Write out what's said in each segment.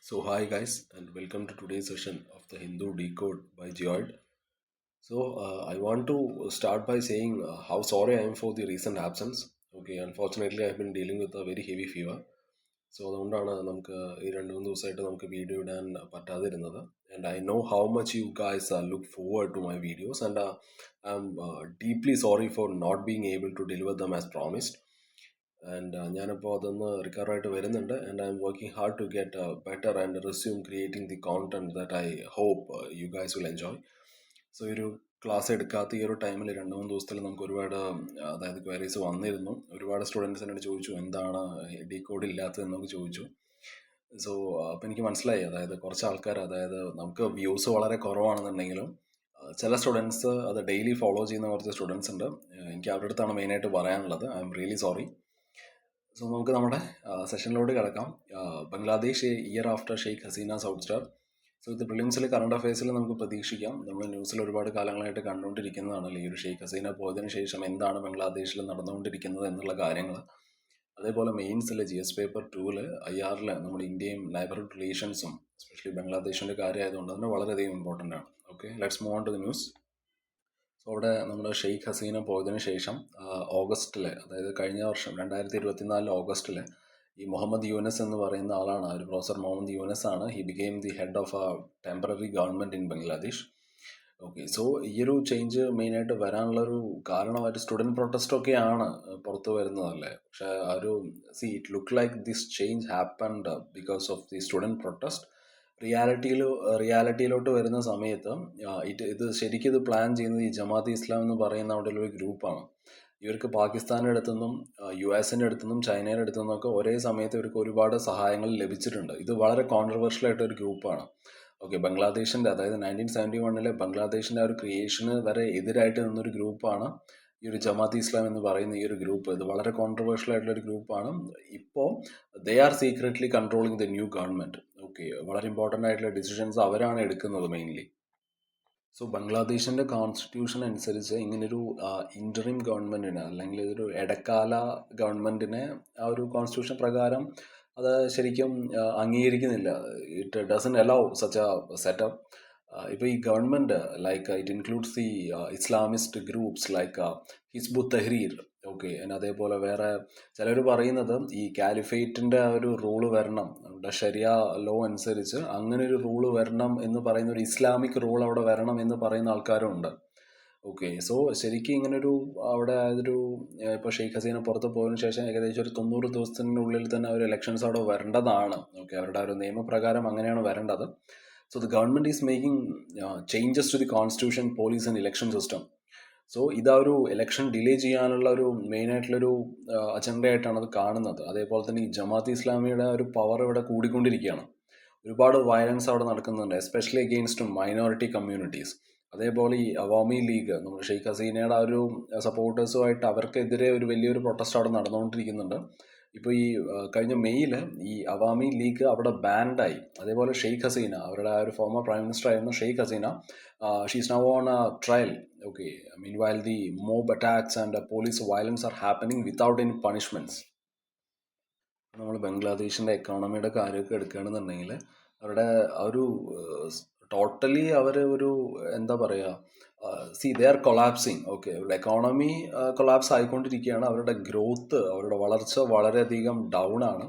Hi guys, and welcome to today's session of the Hindu Decode by Geoid. I want to start by saying how sorry I am for the recent absence. Unfortunately, I've been dealing with a very heavy fever. അതുകൊണ്ടാണ് നമുക്ക് ഈ രണ്ട് മൂന്ന് ദിവസമായിട്ട് നമുക്ക് video ഇടാൻ പറ്റാതിരുന്നത്. And I know how much you guys look forward to my videos, and I'm deeply sorry for not being able to deliver them as promised. ഞാനിപ്പോൾ അതൊന്ന് റിക്കവർ ആയിട്ട് വരുന്നുണ്ട്, and I'm working hard to get better and resume creating the content that I hope you guys will enjoy. ഈ ഒരു class എടുക്കാത്ത ഈ ഒരു ടൈമിൽ രണ്ട് മൂന്ന് ദിവസത്തിൽ നമുക്ക് ഒരുപാട് അതായത് ക്വയറീസ് വന്നിരുന്നു. ഒരുപാട് സ്റ്റുഡൻസ് എന്നോട് ചോദിച്ചു എന്താണ് ഡീകോഡ് ഇല്ലാത്തതെന്നൊക്കെ ചോദിച്ചു. അപ്പോൾ എനിക്ക് മനസ്സിലായി, അതായത് കുറച്ച് ആൾക്കാർ, അതായത് നമുക്ക് വ്യൂസ് വളരെ കുറവാണെന്നുണ്ടെങ്കിലും ചില സ്റ്റുഡൻസ് അത് ഡെയിലി ഫോളോ ചെയ്യുന്ന കുറച്ച് സ്റ്റുഡൻസ് ഉണ്ട്. എനിക്ക് അവരുടെ അടുത്താണ് മെയിനായിട്ട് പറയാനുള്ളത്. I am really sorry. നമുക്ക് നമ്മുടെ സെഷനിലോട്ട് കിടക്കാം. Bangladesh year after Sheikh Hasina's ouster. ഇത് പ്രിലിംസിൽ കറണ്ട് അഫയേഴ്സിൽ നമുക്ക് പ്രതീക്ഷിക്കാം. നമ്മൾ ന്യൂസിൽ ഒരുപാട് കാലങ്ങളായിട്ട് കണ്ടുകൊണ്ടിരിക്കുന്നതാണല്ലോ ഈ ഒരു ഷെയ്ഖ് ഹസീന പോയതിനു ശേഷം എന്താണ് ബംഗ്ലാദേശിൽ നടന്നുകൊണ്ടിരിക്കുന്നത് എന്നുള്ള കാര്യങ്ങൾ. അതേപോലെ മെയിൻസിൽ GS പേപ്പർ 2 IR നമ്മുടെ ഇന്ത്യയും നൈബർഹുഡ് റിലേഷൻസും എസ്പെഷ്യലി ബംഗ്ലാദേശിൻ്റെ കാര്യമായതുകൊണ്ട് തന്നെ വളരെയധികം ഇമ്പോർട്ടൻ്റ് ആണ്. Let's move on to the news. അവിടെ നമ്മുടെ ഷെയ്ഖ് ഹസീന പോയതിനു ശേഷം ഓഗസ്റ്റിൽ, അതായത് കഴിഞ്ഞ വർഷം 2024 ഓഗസ്റ്റിൽ ഈ മുഹമ്മദ് യൂനസ് എന്ന് പറയുന്ന ആളാണ്, ഒരു പ്രൊഫസർ മുഹമ്മദ് യൂനസ് ആണ്. He became the head of A temporary government in Bangladesh. ഈ ഒരു ചേഞ്ച് മെയിനായിട്ട് വരാനുള്ളൊരു കാരണമായിട്ട് സ്റ്റുഡൻറ് പ്രൊട്ടസ്റ്റൊക്കെയാണ് പുറത്ത് വരുന്നതല്ലേ. പക്ഷേ it look like this change happened because of the student protest. റിയാലിറ്റിയിലോട്ട് വരുന്ന സമയത്ത് ഇത് പ്ലാൻ ചെയ്യുന്നത് ഈ ജമാഅത്ത് ഇസ്ലാം എന്ന് പറയുന്ന അവിടെ ഒരു ഗ്രൂപ്പാണ്. ഇവർക്ക് പാകിസ്ഥാൻ്റെ അടുത്തുനിന്നും US-ൻ്റെ അടുത്തുനിന്നും ചൈനയുടെ അടുത്തുനിന്നൊക്കെ ഒരേ സമയത്ത് ഇവർക്ക് ഒരുപാട് സഹായങ്ങൾ ലഭിച്ചിട്ടുണ്ട്. ഇത് വളരെ കോൺട്രവേഴ്ഷ്യൽ ആയിട്ട് ഒരു ഗ്രൂപ്പാണ്. ബംഗ്ലാദേശിൻ്റെ, അതായത് 1971 ബംഗ്ലാദേശിൻ്റെ ആ ഒരു ക്രിയേഷന് വരെ എതിരായിട്ട് നിന്നൊരു ഗ്രൂപ്പാണ് ഈ ഒരു ജമാഅത്ത് ഇസ്ലാം എന്ന് പറയുന്ന ഈ ഒരു ഗ്രൂപ്പ്. ഇത് വളരെ കോൺട്രവേഴ്ഷ്യൽ ആയിട്ടുള്ള ഒരു ഗ്രൂപ്പാണ്. ഇപ്പോൾ they are secretly controlling the new government. വളരെ ഇമ്പോർട്ടൻ്റ് ആയിട്ടുള്ള ഡിസിഷൻസ് അവരാണ് എടുക്കുന്നത് മെയിൻലി. ബംഗ്ലാദേശിൻ്റെ കോൺസ്റ്റിറ്റ്യൂഷൻ അനുസരിച്ച് ഇങ്ങനൊരു ഇൻ്ററിം ഗവൺമെൻറ്റിന്, അല്ലെങ്കിൽ ഇതൊരു ഇടക്കാല ഗവൺമെൻറ്റിനെ ആ ഒരു കോൺസ്റ്റിറ്റ്യൂഷൻ പ്രകാരം അത് ശരിക്കും അംഗീകരിക്കുന്നില്ല. It doesn't allow such a setup. ഇപ്പോൾ ഈ government it includes the Islamist groups like Hizbu Tahrir. അതേപോലെ വേറെ ചിലർ പറയുന്നത് ഈ കാലിഫേറ്റിൻ്റെ ആ ഒരു റൂള് വരണം, നമ്മുടെ ശരിയ ലോ അനുസരിച്ച് അങ്ങനെ ഒരു റൂള് വരണം എന്ന് പറയുന്ന ഒരു ഇസ്ലാമിക് റൂൾ അവിടെ വരണം എന്ന് പറയുന്ന ആൾക്കാരും ഉണ്ട്. ശരിക്കും ഇങ്ങനൊരു അവിടെ ഇപ്പോൾ ഷെയ്ഖ് ഹസീന പുറത്ത് പോയതിനു ശേഷം ഏകദേശം ഒരു 90 ദിവസത്തിനുള്ളിൽ തന്നെ ഒരു ഇലക്ഷൻസ് അവിടെ വരേണ്ടതാണ്. അവരുടെ ഒരു നിയമപ്രകാരം അങ്ങനെയാണ് വരേണ്ടത്. The government is making changes to the constitution, police and election system. ഇതാ ഒരു ഇലക്ഷൻ ഡിലേ ചെയ്യാനുള്ള ഒരു മെയിനായിട്ടുള്ളൊരു അജണ്ടയായിട്ടാണ് അത് കാണുന്നത്. അതേപോലെ തന്നെ ഈ ജമാഅത്ത് ഇസ്ലാമിയുടെ ഒരു പവർ ഇവിടെ കൂടിക്കൊണ്ടിരിക്കുകയാണ്. ഒരുപാട് വയലൻസ് അവിടെ നടക്കുന്നുണ്ട്, എസ്പെഷ്യലി അഗെയിൻസ്റ്റ് മൈനോറിറ്റി കമ്മ്യൂണിറ്റീസ്. അതേപോലെ ഈ അവാമി ലീഗ്, നമ്മുടെ ഷെയ്ഖ് ഹസീനയുടെ ആ ഒരു സപ്പോർട്ടേഴ്സുമായിട്ട് അവർക്കെതിരെ ഒരു വലിയൊരു പ്രൊട്ടസ്റ്റ് അവിടെ നടന്നുകൊണ്ടിരിക്കുന്നുണ്ട്. ഇപ്പോൾ ഈ കഴിഞ്ഞ മെയ്യിൽ ഈ അവാമി ലീഗ് അവിടെ ബാൻഡായി. അതേപോലെ ഷെയ്ഖ് ഹസീന, അവരുടെ ആ ഒരു ഫോമർ പ്രൈം മിനിസ്റ്റർ ആയിരുന്ന Sheikh Hasina, she's now on a trial. Meanwhile the mob attacks and police violence are happening without any punishments. നമ്മൾ ബംഗ്ലാദേശിൻ്റെ എക്കോണമിയുടെ കാര്യമൊക്കെ എടുക്കുകയാണെന്നുണ്ടെങ്കിൽ അവരുടെ ഒരു ടോട്ടലി അവർ ഒരു എന്താ പറയുക, ദേ ആർ കൊളാപ്സിങ്. അവരുടെ എക്കോണമി കൊളാപ്സ് ആയിക്കൊണ്ടിരിക്കുകയാണ്. അവരുടെ ഗ്രോത്ത്, അവരുടെ വളർച്ച വളരെയധികം ഡൗൺ ആണ്.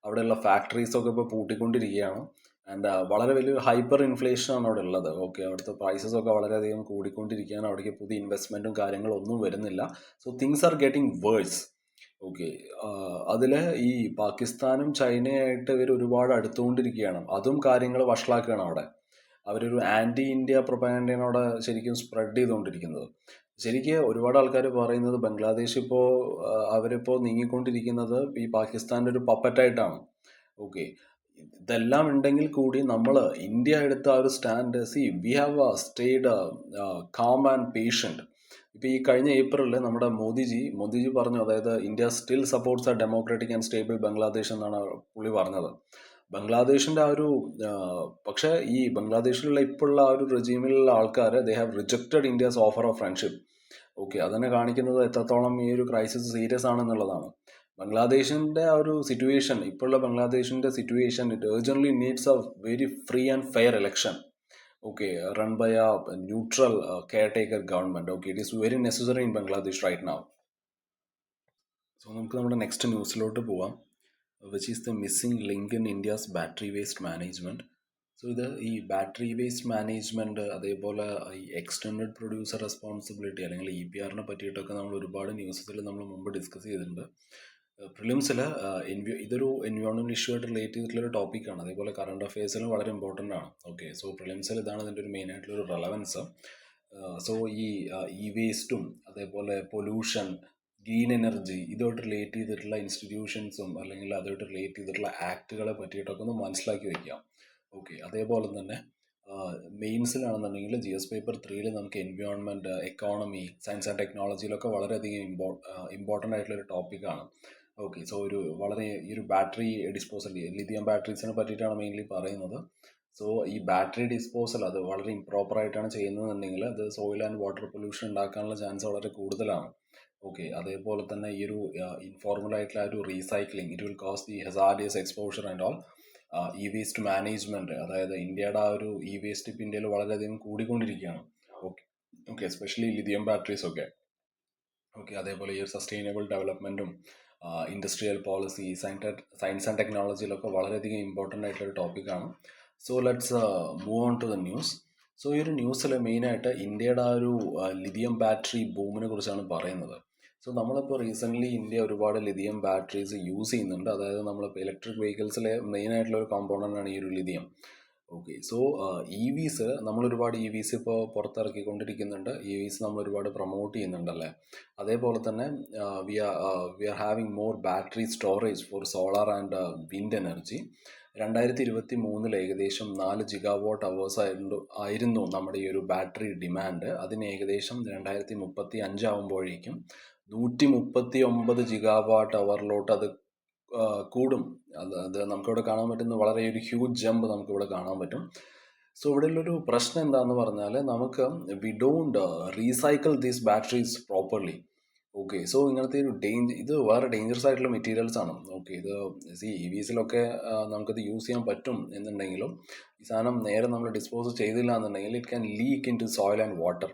അവിടെയുള്ള ഫാക്ടറീസൊക്കെ ഇപ്പോൾ പൂട്ടിക്കൊണ്ടിരിക്കുകയാണ്. ആൻഡ് വളരെ വലിയൊരു ഹൈപ്പർ ഇൻഫ്ലേഷനാണ് അവിടെ ഉള്ളത്. അവിടുത്തെ പ്രൈസസ് ഒക്കെ വളരെയധികം കൂടിക്കൊണ്ടിരിക്കുകയാണ്. അവിടേക്ക് പുതിയ ഇൻവെസ്റ്റ്മെൻറ്റും കാര്യങ്ങളും ഒന്നും വരുന്നില്ല. Things are getting worse. അതിൽ ഈ പാകിസ്ഥാനും ചൈനയായിട്ട് ഇവർ ഒരുപാട് അടുത്തുകൊണ്ടിരിക്കുകയാണ്. അതും കാര്യങ്ങൾ വഷളാക്കുകയാണ് അവിടെ. അവരൊരു ആൻറ്റി ഇന്ത്യ പ്രൊപ്പഗൻഡയാണ് അവിടെ ശരിക്കും സ്പ്രെഡ് ചെയ്തുകൊണ്ടിരിക്കുന്നത്. ശരിക്കും ഒരുപാട് ആൾക്കാർ പറയുന്നത് ബംഗ്ലാദേശ് ഇപ്പോൾ അവരിപ്പോൾ നീങ്ങിക്കൊണ്ടിരിക്കുന്നത് ഈ പാകിസ്ഥാൻ്റെ ഒരു പപ്പറ്റായിട്ടാണ്. ഇതെല്ലാം ഉണ്ടെങ്കിൽ കൂടി നമ്മൾ ഇന്ത്യ എടുത്ത ആ ഒരു stand, we have stayed calm and patient. ഇപ്പോൾ ഈ കഴിഞ്ഞ ഏപ്രിലിൽ നമ്മുടെ മോദിജി പറഞ്ഞു, അതായത് India still supports a democratic and stable Bangladesh എന്നാണ് പുള്ളി പറഞ്ഞത്. ബംഗ്ലാദേശിൻ്റെ ആ ഒരു പക്ഷേ ഈ ബംഗ്ലാദേശിലുള്ള ഇപ്പോഴുള്ള ആ ഒരു റെജീമിലുള്ള ആൾക്കാർ they have rejected India's offer of friendship. അതന്നെ കാണിക്കുന്നത് എത്രത്തോളം ഈ ഒരു ക്രൈസിസ് സീരിയസ് ആണെന്നുള്ളതാണ്. ബംഗ്ലാദേശിൻ്റെ ആ ഒരു സിറ്റുവേഷൻ, ഇപ്പോഴുള്ള ബംഗ്ലാദേശിൻ്റെ situation, it urgently needs a very free and fair election. Okay, run by a neutral caretaker government. Okay, it is very necessary in Bangladesh right now. So നമുക്ക് നമ്മുടെ നെക്സ്റ്റ് ന്യൂസിലോട്ട് പോവാം, which is the missing link in India's battery waste management. So ഇത് ഈ battery waste management, അതേപോലെ ഈ extended producer responsibility അല്ലെങ്കിൽ EPRനെ പറ്റിയിട്ടൊക്കെ നമ്മൾ ഒരുപാട് ന്യൂസസിൽ നമ്മൾ മുമ്പ് ഡിസ്കസ് ചെയ്തിട്ടുണ്ട്. പ്രിലിംസിൽ ഇതൊരു എൻവയോൺമെൻറ്റ് ഇഷ്യൂ ആയിട്ട് റിലേറ്റ് ചെയ്തിട്ടുള്ളൊരു ടോപ്പിക്കാണ്, അതേപോലെ കറണ്ട് അഫയേഴ്സിലും വളരെ ഇമ്പോർട്ടൻ്റ് ആണ്. ഓക്കെ, സോ പ്രിലിംസിൽ ഇതാണ് ഇതിൻ്റെ ഒരു മെയിൻ ആയിട്ടുള്ളൊരു റെലവൻസ്. സോ ഈ വേസ്റ്റും അതേപോലെ പൊല്യൂഷൻ, ഗ്രീൻ എനർജി, ഇതുമായിട്ട് റിലേറ്റ് ചെയ്തിട്ടുള്ള ഇൻസ്റ്റിറ്റ്യൂഷൻസും അല്ലെങ്കിൽ അതുമായിട്ട് റിലേറ്റ് ചെയ്തിട്ടുള്ള ആക്ടുകളെ പറ്റിയിട്ടൊക്കെ ഒന്ന് മനസ്സിലാക്കി വയ്ക്കാം. ഓക്കെ, അതേപോലെ തന്നെ മെയിൻസിലാണെന്നുണ്ടെങ്കിൽ GS പേപ്പർ 3 നമുക്ക് എൻവയോൺമെൻറ്റ്, എക്കോണമി, സയൻസ് ആൻഡ് ടെക്നോളജിയിലൊക്കെ വളരെയധികം ഇമ്പോർട്ടൻ്റ് ആയിട്ടുള്ളൊരു ടോപ്പിക്കാണ്. ഓക്കെ, സോ വളരെ ഈ ഒരു ബാറ്ററി ഡിസ്പോസൽ, ലിഥിയം ബാറ്ററീസിനെ പറ്റിയിട്ടാണ് മെയിൻലി പറയുന്നത്. സോ ഈ ബാറ്ററി ഡിസ്പോസൽ അത് വളരെ ഇംപ്രോപ്പർ ആയിട്ടാണ് ചെയ്യുന്നതെന്നുണ്ടെങ്കിൽ അത് സോയിൽ ആൻഡ് വാട്ടർ പൊല്യൂഷൻ ഉണ്ടാക്കാനുള്ള ചാൻസ് വളരെ കൂടുതലാണ്. ഓക്കെ, അതേപോലെ തന്നെ ഈ ഒരു ഇൻഫോർമൽ ആയിട്ടുള്ള ഒരു recycling, it will cause the hazardous exposure and all. E waste management, അതായത് ഇന്ത്യയുടെ ആ ഒരു ഇ വേസ്റ്റ് ഇപ്പം ഇന്ത്യയിൽ വളരെയധികം കൂടിക്കൊണ്ടിരിക്കുകയാണ്. Okay okay especially lithium batteries ഒക്കെ. ഓക്കെ, അതേപോലെ ഈ ഒരു സസ്റ്റൈനബിൾ ഡെവലപ്മെൻറ്റും ഇൻഡസ്ട്രിയൽ പോളിസി, സയൻസ് ആൻഡ് ടെക്നോളജിയിലൊക്കെ വളരെയധികം ഇമ്പോർട്ടൻ്റ് ആയിട്ടുള്ള ടോപ്പിക്കാണ്. So let's move on to the news. So ഈ ഒരു ന്യൂസിൽ മെയിനായിട്ട് ഇന്ത്യയുടെ ആ ഒരു ലിഥിയം ബാറ്ററി ബൂമിനെ കുറിച്ചാണ് പറയുന്നത്. സോ നമ്മളിപ്പോൾ റീസെൻ്റ്ലി ഇന്ത്യ ഒരുപാട് ലിഥിയം ബാറ്ററീസ് യൂസ് ചെയ്യുന്നുണ്ട്. അതായത് നമ്മളിപ്പോൾ ഇലക്ട്രിക് വെഹിക്കിൾസിലെ മെയിൻ ആയിട്ടുള്ള ഒരു കോമ്പോണൻ്റ് ആണ് ഈ ഒരു ലിഥിയം. ഓക്കെ, സോ EVs നമ്മൾ ഒരുപാട് EVs ഇപ്പോൾ പുറത്തിറക്കിക്കൊണ്ടിരിക്കുന്നുണ്ട്. EVs നമ്മൾ ഒരുപാട് പ്രൊമോട്ട് ചെയ്യുന്നുണ്ടല്ലേ. അതേപോലെ തന്നെ we are having more battery storage for solar and wind energy. 2023 ഏകദേശം 4 GW hours ആയിരുന്നു നമ്മുടെ ഈ ഒരു ബാറ്ററി ഡിമാൻഡ്. അതിന് ഏകദേശം 2035 ആകുമ്പോഴേക്കും 139 GW അത് കൂടും. അത് നമുക്കിവിടെ കാണാൻ പറ്റുന്ന വളരെ ഒരു ഹ്യൂജ് ജമ്പ് നമുക്കിവിടെ കാണാൻ പറ്റും. സോ ഇവിടെയുള്ളൊരു പ്രശ്നം എന്താണെന്ന് പറഞ്ഞാൽ നമുക്ക് we don't recycle these batteries properly. Okay, so ഇങ്ങനത്തെ ഒരു ഇത് വേറെ ഡേഞ്ചറസ് ആയിട്ടുള്ള മെറ്റീരിയൽസ് ആണ്. ഓക്കെ, ഇത് EVസിലൊക്കെ നമുക്കിത് യൂസ് ചെയ്യാൻ പറ്റും എന്നുണ്ടെങ്കിലും ഈ സാധനം നേരെ നമ്മൾ ഡിസ്പോസ് ചെയ്തില്ല എന്നുണ്ടെങ്കിൽ it can leak into soil and water.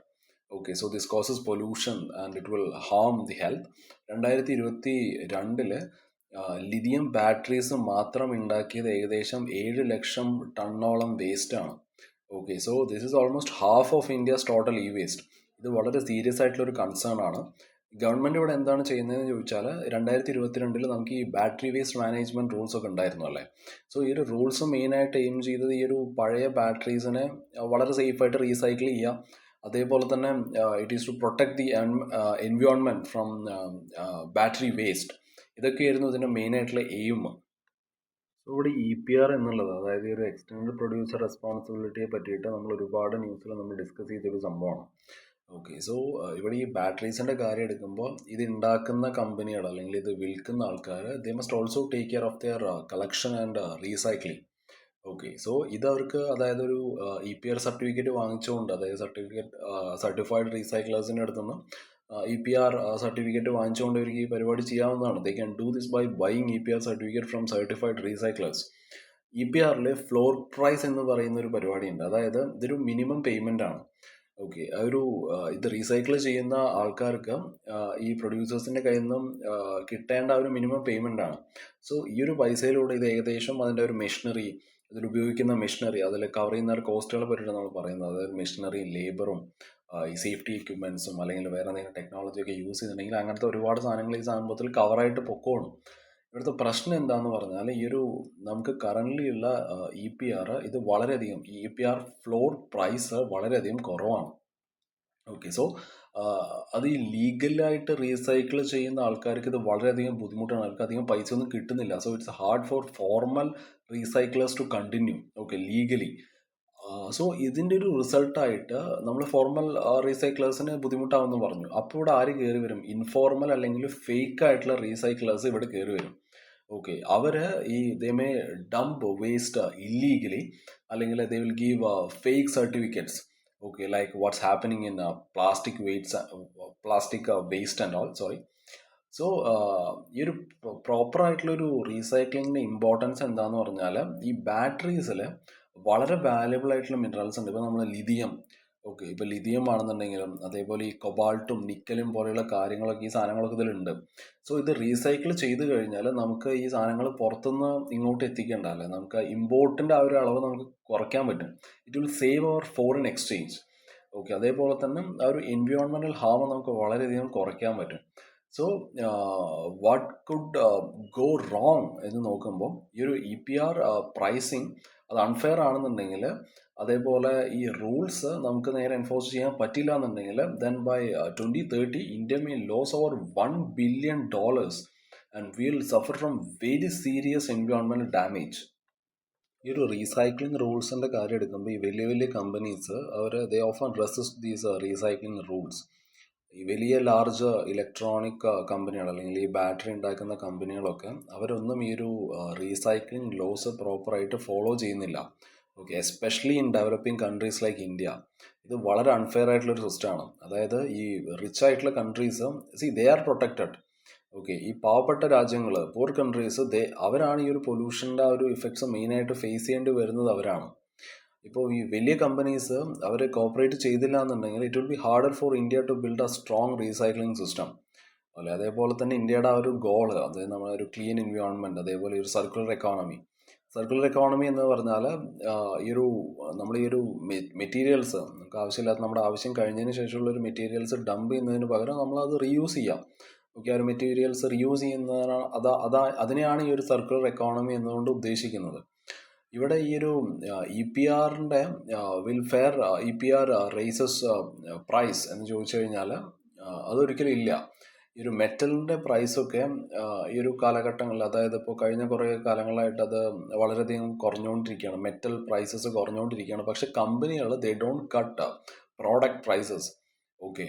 Okay, so this causes pollution and it will harm the health. 2022 lithium batteries മാത്രം ഉണ്ടാക്കിയത് ഏകദേശം 7 ലക്ഷം ടണ്ണോളം വേസ്റ്റ് ആണ്. Okay, so this is almost half of India's total waste. ഇത് വളരെ serious ആയിട്ടുള്ള ഒരു കൺസേൺ ആണ്. ഗവൺമെൻറ് ഇവിടെ എന്താണ് ചെയ്യുന്നതെന്ന് ചോദിച്ചാൽ 2022 നമുക്ക് ഈ ബാറ്ററി വേസ്റ്റ് മാനേജ്മെൻറ്റ് റൂൾസ് ഒക്കെ ഉണ്ടായിരുന്നു അല്ലേ. സോ ഈ ഒരു റൂൾസ് മെയിനായിട്ട് എയിം ചെയ്തത് ഈ ഒരു പഴയ ബാറ്ററീസിനെ വളരെ സേഫായിട്ട് റീസൈക്കിൾ ചെയ്യുക, അതേപോലെ തന്നെ it is to protect the environment from battery waste. ഇതൊക്കെയായിരുന്നു ഇതിൻ്റെ മെയിനായിട്ടുള്ള എയിം. സോ ഇവിടെ EPR എന്നുള്ളത്, അതായത് ഒരു എക്സ്റ്റൻഡ് പ്രൊഡ്യൂസർ റെസ്പോൺസിബിലിറ്റിയെ പറ്റിയിട്ട് നമ്മൾ ഒരുപാട് ന്യൂസിൽ നമ്മൾ ഡിസ്കസ് ചെയ്തൊരു സംഭവമാണ്. ഓക്കെ, സോ ഇവിടെ ഈ ബാറ്ററീസിൻ്റെ കാര്യം എടുക്കുമ്പോൾ ഇത് ഉണ്ടാക്കുന്ന കമ്പനികൾ അല്ലെങ്കിൽ ഇത് വിൽക്കുന്ന ആൾക്കാർ they must also take care of their collection and recycling. Okay, so ഇതവർക്ക് അതായത് ഒരു EPR സർട്ടിഫിക്കറ്റ് വാങ്ങിച്ചുകൊണ്ട്, അതായത് സർട്ടിഫൈഡ് റീസൈക്ലേഴ്സിൻ്റെ അടുത്തുനിന്ന് EPR സർട്ടിഫിക്കറ്റ് വാങ്ങിച്ചുകൊണ്ട് ഇവർക്ക് ഈ പരിപാടി ചെയ്യാവുന്നതാണ്. They can do this by buying EPR certificate from certified recyclers. EPRൽ ഫ്ലോർ പ്രൈസ് എന്ന് പറയുന്ന ഒരു പരിപാടിയുണ്ട്. അതായത് ഇതൊരു മിനിമം പേയ്മെൻ്റ് ആണ്. ഓക്കെ, ഇത് റീസൈക്കിൾ ചെയ്യുന്ന ആൾക്കാർക്ക് ഈ പ്രൊഡ്യൂസേഴ്സിൻ്റെ കയ്യിൽ നിന്നും കിട്ടേണ്ട ഒരു മിനിമം പേയ്മെൻ്റ് ആണ്. സോ ഈ ഒരു പൈസയിലൂടെ ഇത് ഏകദേശം അതിൻ്റെ ഒരു മെഷീനറി, ഇതിലുപയോഗിക്കുന്ന മെഷീനറി, അതിൽ കവർ ചെയ്യുന്ന കോസ്റ്റുകളെ പറ്റിയിട്ട് നമ്മൾ പറയുന്നത്, അതായത് മെഷീനറി, ലേബറും ഈ സേഫ്റ്റി എക്യുപ്മെൻറ്റ്സും അല്ലെങ്കിൽ വേറെ എന്തെങ്കിലും ടെക്നോളജിയൊക്കെ യൂസ് ചെയ്തിട്ടുണ്ടെങ്കിൽ അങ്ങനത്തെ ഒരുപാട് സാധനങ്ങൾ ഈ സംഭവത്തിൽ കവറായിട്ട് പൊക്കോളും. ഇവിടുത്തെ പ്രശ്നം എന്താണെന്ന് പറഞ്ഞാൽ ഈ ഒരു നമുക്ക് കറൻ്റ്ലി ഉള്ള EPR ഇത് വളരെയധികം EPR ഫ്ലോർ പ്രൈസ് വളരെയധികം കുറവാണ്. ഓക്കെ, സോ അത് ഈ ലീഗലായിട്ട് റീസൈക്കിൾ ചെയ്യുന്ന ആൾക്കാർക്ക് ഇത് വളരെയധികം ബുദ്ധിമുട്ടാണ്. അവർക്ക് അധികം പൈസ ഒന്നും കിട്ടുന്നില്ല. So it's hard for formal recyclers to continue okay legally. So ഇതിൻ്റെ ഒരു റിസൾട്ടായിട്ട് നമ്മൾ ഫോർമൽ റീസൈക്ലേഴ്സിന് ബുദ്ധിമുട്ടാവുമെന്ന് പറഞ്ഞു. അപ്പോൾ ഇവിടെ ആര് കയറി വരും? ഇൻഫോർമൽ അല്ലെങ്കിൽ ഫേക്ക് ആയിട്ടുള്ള റീസൈക്ലേഴ്സ് ഇവിടെ കയറി വരും. Okay, our they may dump waste illegally, അല്ലെങ്കിൽ they will give fake certificates. Okay, like what's happening in plastic waste and all, sorry. So ഈ ഒരു പ്രോപ്പറായിട്ടുള്ളൊരു റീസൈക്ലിങ്ങിൻ്റെ ഇമ്പോർട്ടൻസ് എന്താന്ന് പറഞ്ഞാൽ, ഈ ബാറ്ററീസിൽ വളരെ വാല്യബിൾ ആയിട്ടുള്ള മിനറൽസ് ഉണ്ട്. ഇപ്പോൾ നമ്മൾ ലിഥിയം, ഓക്കെ, ഇപ്പോൾ ലിഥിയം ആണെന്നുണ്ടെങ്കിലും അതേപോലെ ഈ കൊബാൾട്ടും നിക്കലും പോലെയുള്ള കാര്യങ്ങളൊക്കെ, ഈ സാധനങ്ങളൊക്കെ ഇതിലുണ്ട്. സോ ഇത് റീസൈക്കിൾ ചെയ്ത് കഴിഞ്ഞാൽ നമുക്ക് ഈ സാധനങ്ങൾ പുറത്തുനിന്ന് ഇങ്ങോട്ട് എത്തിക്കേണ്ടതല്ലേ, നമുക്ക് ഇമ്പോർട്ടിൻ്റെ ആ ഒരു അളവ് നമുക്ക് കുറയ്ക്കാൻ പറ്റും. It will save our foreign exchange. Okay, അതേപോലെ തന്നെ ആ ഒരു എൻവയോൺമെൻറ്റൽ ഹാം നമുക്ക് വളരെയധികം കുറയ്ക്കാൻ പറ്റും. So what could go wrong എന്ന് നോക്കുമ്പോൾ, ഈ ഒരു EPR പ്രൈസിങ് അത് അൺഫെയർ ആണെന്നുണ്ടെങ്കിൽ, അതേപോലെ ഈ റൂൾസ് നമുക്ക് നേരെ എൻഫോഴ്സ് ചെയ്യാൻ പറ്റില്ല എന്നുണ്ടെങ്കിൽ, then by 2030 India may lose over $1 billion and will suffer from very serious environmental damage. ഈ ഒരു റീസൈക്ലിംഗ് റൂൾസിൻ്റെ കാര്യം എടുക്കുമ്പോൾ, ഈ വലിയ വലിയ companies they often resist these recycling rules. ഈ വലിയ ലാർജ് ഇലക്ട്രോണിക് കമ്പനികൾ അല്ലെങ്കിൽ ഈ ബാറ്ററി ഉണ്ടാക്കുന്ന കമ്പനികളൊക്കെ അവരൊന്നും ഈ ഒരു റീസൈക്ലിംഗ് ലോസ് പ്രോപ്പറായിട്ട് ഫോളോ ചെയ്യുന്നില്ല. Okay, especially in developing countries like India. ഇത് വളരെ അൺഫെയർ ആയിട്ടുള്ളൊരു സിസ്റ്റമാണ്. അതായത് ഈ റിച്ച് ആയിട്ടുള്ള countries, they are protected. Okay, ഈ പാവപ്പെട്ട രാജ്യങ്ങൾ, പൂർ കൺട്രീസ്, അവരാണ് ഈ ഒരു പൊല്യൂഷൻ്റെ ആ ഒരു ഇഫക്ട്സ് മെയിനായിട്ട് ഫേസ് ചെയ്യേണ്ടി വരുന്നത് അവരാണ്. ഇപ്പോൾ ഈ വലിയ കമ്പനീസ് അവർ കോപ്പറേറ്റ് ചെയ്തില്ല എന്നുണ്ടെങ്കിൽ it will be harder for India to build a strong recycling system. അല്ലെ, അതേപോലെ തന്നെ ഇന്ത്യയുടെ ആ ഒരു ഗോള്, അതായത് നമ്മുടെ ഒരു ക്ലീൻ എൻവയോൺമെൻറ്റ്, അതേപോലെ ഒരു സർക്കുലർ എക്കോണമി. സർക്കുലർ എക്കോണമി എന്ന് പറഞ്ഞാൽ ഈ ഒരു നമ്മൾ ഈ ഒരു മെറ്റീരിയൽസ്, നമുക്ക് ആവശ്യമില്ലാത്ത, നമ്മുടെ ആവശ്യം കഴിഞ്ഞതിന് ശേഷമുള്ള ഒരു മെറ്റീരിയൽസ് ഡംപ് ചെയ്യുന്നതിന് പകരം നമ്മളത് റീയൂസ് ചെയ്യാം. ഓക്കെ, ആ ഒരു മെറ്റീരിയൽസ് റീയൂസ് ചെയ്യുന്നതാണ്, അതിനെയാണ് ഈ ഒരു സർക്കുലർ എക്കോണമി എന്നുകൊണ്ട് ഉദ്ദേശിക്കുന്നത്. ഇവിടെ ഈ ഒരു EPRൻ്റെ വിൽഫെയർ, EPR റേസസ് പ്രൈസ് എന്ന് ചോദിച്ചു കഴിഞ്ഞാൽ അതൊരിക്കലും ഇല്ല. ഈ ഒരു മെറ്റലിൻ്റെ പ്രൈസൊക്കെ ഈ ഒരു കാലഘട്ടങ്ങളിൽ, അതായത് ഇപ്പോൾ കഴിഞ്ഞ കുറേ കാലങ്ങളായിട്ട് അത് വളരെയധികം കുറഞ്ഞുകൊണ്ടിരിക്കുകയാണ്. മെറ്റൽ പ്രൈസസ് കുറഞ്ഞുകൊണ്ടിരിക്കുകയാണ്. പക്ഷെ കമ്പനികൾ they don't cut product prices. Okay,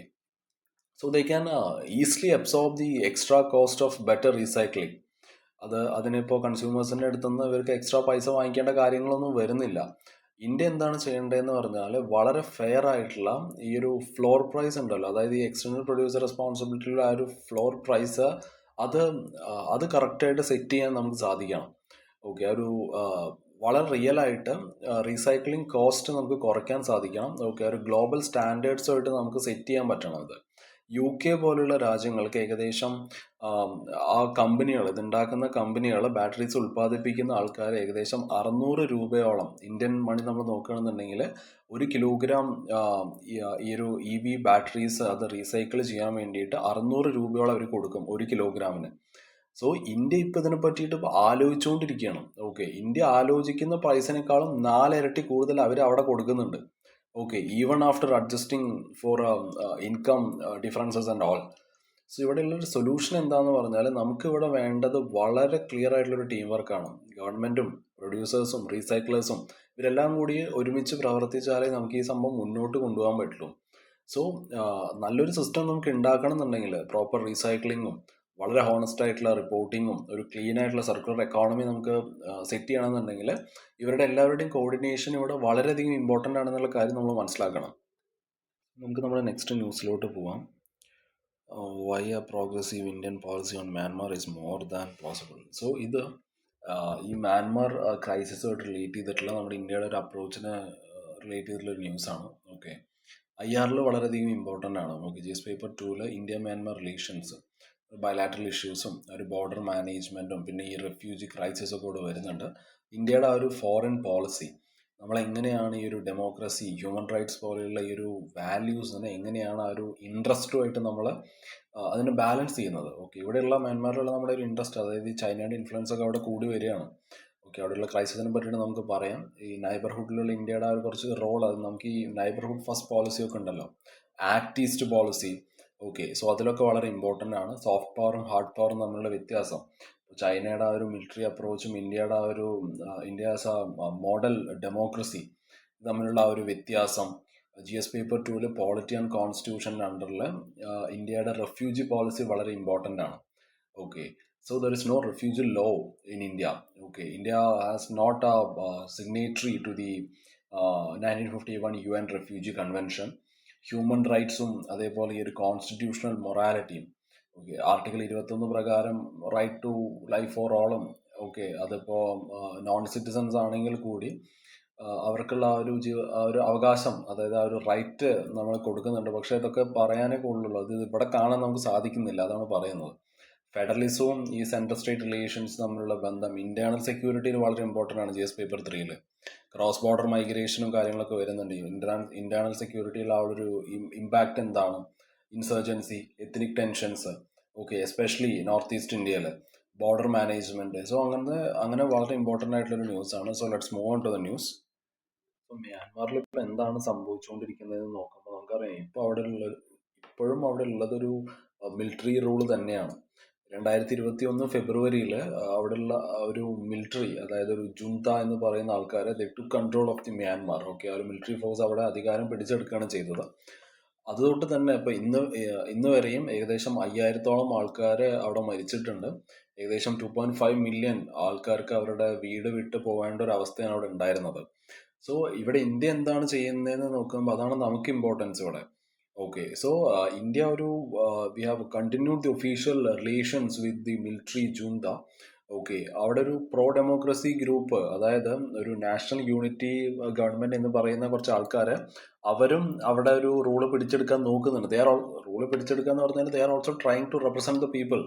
so they can easily absorb the extra cost of better recycling. അതിനിപ്പോൾ കൺസ്യൂമേഴ്സിൻ്റെ അടുത്തുനിന്ന് ഇവർക്ക് എക്സ്ട്രാ പൈസ വാങ്ങിക്കേണ്ട കാര്യങ്ങളൊന്നും വരുന്നില്ല. ഇന്ത്യ എന്താണ് ചെയ്യേണ്ടതെന്ന് പറഞ്ഞാൽ, വളരെ ഫെയർ ആയിട്ടുള്ള ഈ ഒരു ഫ്ലോർ പ്രൈസ് ഉണ്ടല്ലോ, അതായത് ഈ എക്സ്റ്റേണൽ പ്രൊഡ്യൂസർ റെസ്പോൺസിബിലിറ്റിയുടെ ആ ഒരു ഫ്ലോർ പ്രൈസ്, അത് കറക്റ്റായിട്ട് സെറ്റ് ചെയ്യാൻ നമുക്ക് സാധിക്കണം. ഓക്കെ, ഒരു വളരെ റിയൽ ആയിട്ട് റീസൈക്ലിംഗ് കോസ്റ്റ് നമുക്ക് കുറയ്ക്കാൻ സാധിക്കണം. ഓക്കെ, ഒരു ഗ്ലോബൽ സ്റ്റാൻഡേർഡ്സുമായിട്ട് നമുക്ക് സെറ്റ് ചെയ്യാൻ പറ്റണം. അത് UK പോലുള്ള രാജ്യങ്ങൾക്ക് ഏകദേശം ആ കമ്പനികൾ, ഇതുണ്ടാക്കുന്ന കമ്പനികൾ, ബാറ്ററീസ് ഉൽപ്പാദിപ്പിക്കുന്ന ആൾക്കാർ ഏകദേശം 600 രൂപയോളം, ഇന്ത്യൻ മണി നമ്മൾ നോക്കുകയാണെന്നുണ്ടെങ്കിൽ, 1 കിലോഗ്രാം ഈ ഒരു EV ബാറ്ററീസ് അത് റീസൈക്കിൾ ചെയ്യാൻ വേണ്ടിയിട്ട് 600 രൂപയോളം അവർ കൊടുക്കും 1 കിലോഗ്രാമിന്. സോ ഇന്ത്യ ഇപ്പോൾ ഇതിനെ പറ്റിയിട്ട് ആലോചിച്ചുകൊണ്ടിരിക്കുകയാണ്. ഓക്കെ, ഇന്ത്യ ആലോചിക്കുന്ന പ്രൈസിനേക്കാളും 4 ഇരട്ടി കൂടുതൽ അവർ അവിടെ കൊടുക്കുന്നുണ്ട്. Okay, even after adjusting for income differences and all. So ഇവിടെയുള്ളൊരു സൊല്യൂഷൻ എന്താണെന്ന് പറഞ്ഞാൽ, നമുക്കിവിടെ വേണ്ടത് വളരെ ക്ലിയർ ആയിട്ടുള്ളൊരു ടീം വർക്കാണ്. ഗവൺമെൻറ്റും പ്രൊഡ്യൂസേഴ്സും റീസൈക്ലേഴ്സും ഇവരെല്ലാം കൂടി ഒരുമിച്ച് പ്രവർത്തിച്ചാലേ നമുക്ക് ഈ സംഭവം മുന്നോട്ട് കൊണ്ടുപോകാൻ പറ്റുള്ളൂ. സോ നല്ലൊരു സിസ്റ്റം നമുക്ക് ഉണ്ടാക്കണം എന്നുണ്ടെങ്കിൽ, പ്രോപ്പർ റീസൈക്ലിങ്ങും വളരെ ഹോണസ്റ്റ് ആയിട്ടുള്ള റിപ്പോർട്ടിങ്ങും ഒരു ക്ലീൻ ആയിട്ടുള്ള സർക്കുലർ എക്കോണമി നമുക്ക് സെറ്റ് ചെയ്യണമെന്നുണ്ടെങ്കിൽ, ഇവരുടെ എല്ലാവരുടെയും കോർഡിനേഷൻ ഇവിടെ വളരെയധികം ഇമ്പോർട്ടൻ്റ് ആണെന്നുള്ള കാര്യം നമ്മൾ മനസ്സിലാക്കണം. നമുക്ക് നമ്മുടെ നെക്സ്റ്റ് ന്യൂസിലോട്ട് പോവാം. Why a progressive Indian policy on Myanmar is more than possible. So ഇത് ഈ മ്യാൻമാർ ക്രൈസിസുമായിട്ട് റിലേറ്റ് ചെയ്തിട്ടുള്ള നമ്മുടെ ഇന്ത്യയുടെ ഒരു അപ്രോച്ചിനെ റിലേറ്റ് ചെയ്തിട്ടുള്ളൊരു ന്യൂസാണ്. ഓക്കെ, IR വളരെയധികം ഇമ്പോർട്ടൻ്റ് ആണ്. Okay, GS paper 2 India Myanmar relations, bilateral ഇഷ്യൂസും ഒരു ബോർഡർ മാനേജ്മെൻറ്റും പിന്നെ ഈ റെഫ്യൂജി ക്രൈസിസൊക്കെ കൂടെ വരുന്നുണ്ട്. ഇന്ത്യയുടെ ആ ഒരു ഫോറിൻ പോളിസി, നമ്മളെങ്ങനെയാണ് ഈ ഒരു ഡെമോക്രസി, ഹ്യൂമൻ റൈറ്റ്സ് പോലെയുള്ള ഈ ഒരു വാല്യൂസിനെ എങ്ങനെയാണ് ആ ഒരു ഇൻട്രസ്റ്റുമായിട്ട് നമ്മൾ അതിനെ ബാലൻസ് ചെയ്യുന്നത്. ഓക്കെ, ഇവിടെയുള്ള മ്യാൻമാറിലുള്ള നമ്മുടെ ഒരു ഇൻട്രസ്റ്റ്, അതായത് ഈ ചൈനയുടെ ഇൻഫ്ലുവൻസ് ഒക്കെ അവിടെ കൂടി വരികയാണ്. ഓക്കെ, അവിടെയുള്ള ക്രൈസിസിനെ പറ്റിയിട്ട് നമുക്ക് പറയാം. ഈ നൈബർഹുഡിലുള്ള ഇന്ത്യയുടെ ആ ഒരു കുറച്ച് റോൾ, അത് നമുക്ക് ഈ നൈബർഹുഡ് ഫസ്റ്റ് പോളിസി ഒക്കെ ഉണ്ടല്ലോ, act east policy. Okay, so അതിലൊക്കെ വളരെ ഇമ്പോർട്ടൻ്റ് ആണ്. സോഫ്റ്റ് പവറും ഹാർഡ് പവറും തമ്മിലുള്ള വ്യത്യാസം, ചൈനയുടെ ആ ഒരു മിലിറ്ററി അപ്രോച്ചും ഇന്ത്യയുടെ ആ ഒരു India as A model democracy തമ്മിലുള്ള ആ ഒരു വ്യത്യാസം, GS പേപ്പർ 2 പോളിറ്റി ആൻഡ് കോൺസ്റ്റിറ്റ്യൂഷൻ്റെ അണ്ടറിൽ ഇന്ത്യയുടെ റെഫ്യൂജി പോളിസി വളരെ ഇമ്പോർട്ടൻ്റ് ആണ്. Okay, so there is no refugee law in India. Okay, India has not a signatory to the 1951 UN Refugee Convention. Human റൈറ്റ്സും അതേപോലെ ഈ ഒരു കോൺസ്റ്റിറ്റ്യൂഷണൽ മൊറാലിറ്റിയും, ഓക്കെ, ആർട്ടിക്കിൾ 21 പ്രകാരം right to life for ഓളും, okay, അതിപ്പോൾ non citizens ആണെങ്കിൽ കൂടി അവർക്കുള്ള ആ ഒരു അവകാശം, അതായത് ആ ഒരു റൈറ്റ് നമ്മൾ കൊടുക്കുന്നുണ്ട്. പക്ഷേ ഇതൊക്കെ പറയാനേ കൂടുതലുള്ളൂ, അത് ഇവിടെ കാണാൻ നമുക്ക് സാധിക്കുന്നില്ല. അതാണ് പറയുന്നത്. ഫെഡറലിസവും ഈ സെൻട്രൽ സ്റ്റേറ്റ് റിലേഷൻസ് തമ്മിലുള്ള ബന്ധം ഇന്റേണൽ സെക്യൂരിറ്റിയിൽ വളരെ ഇമ്പോർട്ടൻ്റ് ആണ്. GS പേപ്പർ 3 ക്രോസ് ബോർഡർ മൈഗ്രേഷനും കാര്യങ്ങളൊക്കെ വരുന്നുണ്ട്. ഇന്റേണൽ സെക്യൂരിറ്റിയിൽ ആ ഒരു ഇമ്പാക്റ്റ് എന്താണ്, insurgency, ethnic tensions, okay, especially north east ഇന്ത്യയിൽ ബോർഡർ മാനേജ്മെന്റ്. സോ അങ്ങനെ വളരെ ഇമ്പോർട്ടൻ്റ് ആയിട്ടുള്ളൊരു ന്യൂസ് ആണ്. So let's move on to the news. ഇപ്പൊ മ്യാൻമാറിൽ ഇപ്പൊ എന്താണ് സംഭവിച്ചുകൊണ്ടിരിക്കുന്നത് നോക്കുമ്പോൾ നമുക്കറിയാം, ഇപ്പോഴും അവിടെ ഉള്ളതൊരു മിലിറ്ററി റൂൾ തന്നെയാണ്. 2021 ഫെബ്രുവരിയിൽ അവിടെയുള്ള ഒരു മിലിറ്ററി, അതായത് ഒരു ജുന്ത എന്ന് പറയുന്ന ആൾക്കാരെ they to control of the Myanmar. Okay, ആ ഒരു മിലിറ്ററി ഫോഴ്സ് അവിടെ അധികാരം പിടിച്ചെടുക്കുകയാണ് ചെയ്തത്. അതുകൊണ്ട് തന്നെ ഇപ്പൊ ഇന്ന് വരെയും ഏകദേശം 5000-ഓളം ആൾക്കാർ അവിടെ മരിച്ചിട്ടുണ്ട്. ഏകദേശം 2.5 മില്യൺ ആൾക്കാർക്ക് അവരുടെ വീട് വിട്ട് പോകേണ്ട ഒരു അവസ്ഥയാണ് അവിടെ ഉണ്ടായിരുന്നത്. സോ ഇവിടെ ഇന്ത്യ എന്താണ് ചെയ്യുന്നതെന്ന് നോക്കുമ്പോൾ അതാണ് നമുക്ക് ഇമ്പോർട്ടൻസ് ഇവിടെ. Okay, so India we have continued the official relations with the military junta. Okay, അവിടെ ഒരു പ്രോ ഡെമോക്രസി ഗ്രൂപ്പ്, അതായത് ഒരു നാഷണൽ യൂണിറ്റി ഗവൺമെന്റ് എന്ന് പറയുന്ന കുറച്ച് ആൾക്കാർ, അവരും അവിടെ ഒരു റൂള് പിടിച്ചെടുക്കാൻ നോക്കുന്നുണ്ട്. റൂള് പിടിച്ചെടുക്കുക എന്ന് പറഞ്ഞാൽ they are also trying to represent the people.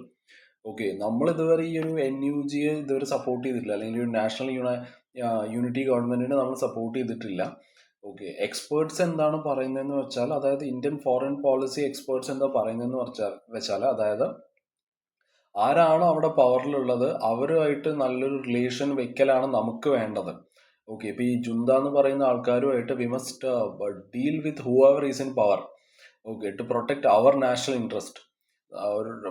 Okay, നമ്മൾ ഇതുവരെ ഈ ഒരു NUG ഇതുവരെ സപ്പോർട്ട് ചെയ്തിട്ടില്ല, അല്ലെങ്കിൽ ഒരു നാഷണൽ യൂണിറ്റി ഗവൺമെന്റിനെ നമ്മൾ സപ്പോർട്ട് ചെയ്തിട്ടില്ല. ഓക്കെ, എക്സ്പേർട്സ് എന്താണ് പറയുന്നതെന്ന് വെച്ചാൽ, അതായത് ഇന്ത്യൻ ഫോറിൻ പോളിസി എക്സ്പേർട്സ് എന്താ പറയുന്നതെന്ന് വെച്ചാൽ, അതായത് ആരാണോ അവിടെ പവറിലുള്ളത് അവരുമായിട്ട് നല്ലൊരു റിലേഷൻ വെക്കലാണ് നമുക്ക് വേണ്ടത്. ഓക്കെ, ഇപ്പൊ ഈ ജുന്ത എന്ന് പറയുന്ന ആൾക്കാരുമായിട്ട് we must deal with whoever is in power. Okay, to protect our national interest.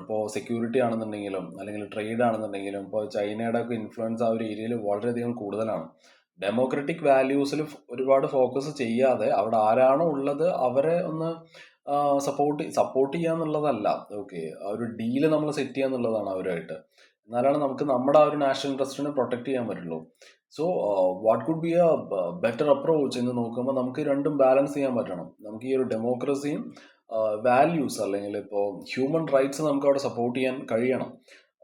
ഇപ്പോൾ സെക്യൂരിറ്റി ആണെന്നുണ്ടെങ്കിലും അല്ലെങ്കിൽ ട്രേഡ് ആണെന്നുണ്ടെങ്കിലും ഇപ്പോൾ ചൈനയുടെ ഒക്കെ ഇൻഫ്ലുവൻസ് ആ ഒരു ഏരിയയിൽ വളരെയധികം കൂടുതലാണ്. ഡെമോക്രാറ്റിക് വാല്യൂസിൽ ഒരുപാട് ഫോക്കസ് ചെയ്യാതെ അവിടെ ആരാണോ ഉള്ളത് അവരെ ഒന്ന് സപ്പോർട്ട് ചെയ്യാന്നുള്ളതല്ല. ഓക്കെ, ആ ഒരു ഡീല് നമ്മൾ സെറ്റ് ചെയ്യാന്നുള്ളതാണ് അവരുമായിട്ട്. എന്നാലാണ് നമുക്ക് നമ്മുടെ ആ ഒരു നാഷണൽ ഇൻട്രസ്റ്റിനെ പ്രൊട്ടക്ട് ചെയ്യാൻ പറ്റുള്ളൂ. So what could be A better approach എന്ന് നോക്കുമ്പോൾ നമുക്ക് രണ്ടും ബാലൻസ് ചെയ്യാൻ പറ്റണം. നമുക്ക് ഈ ഒരു ഡെമോക്രസിയും വാല്യൂസ്, അല്ലെങ്കിൽ ഇപ്പോൾ ഹ്യൂമൻ റൈറ്റ്സ് നമുക്ക് അവിടെ സപ്പോർട്ട് ചെയ്യാൻ കഴിയണം.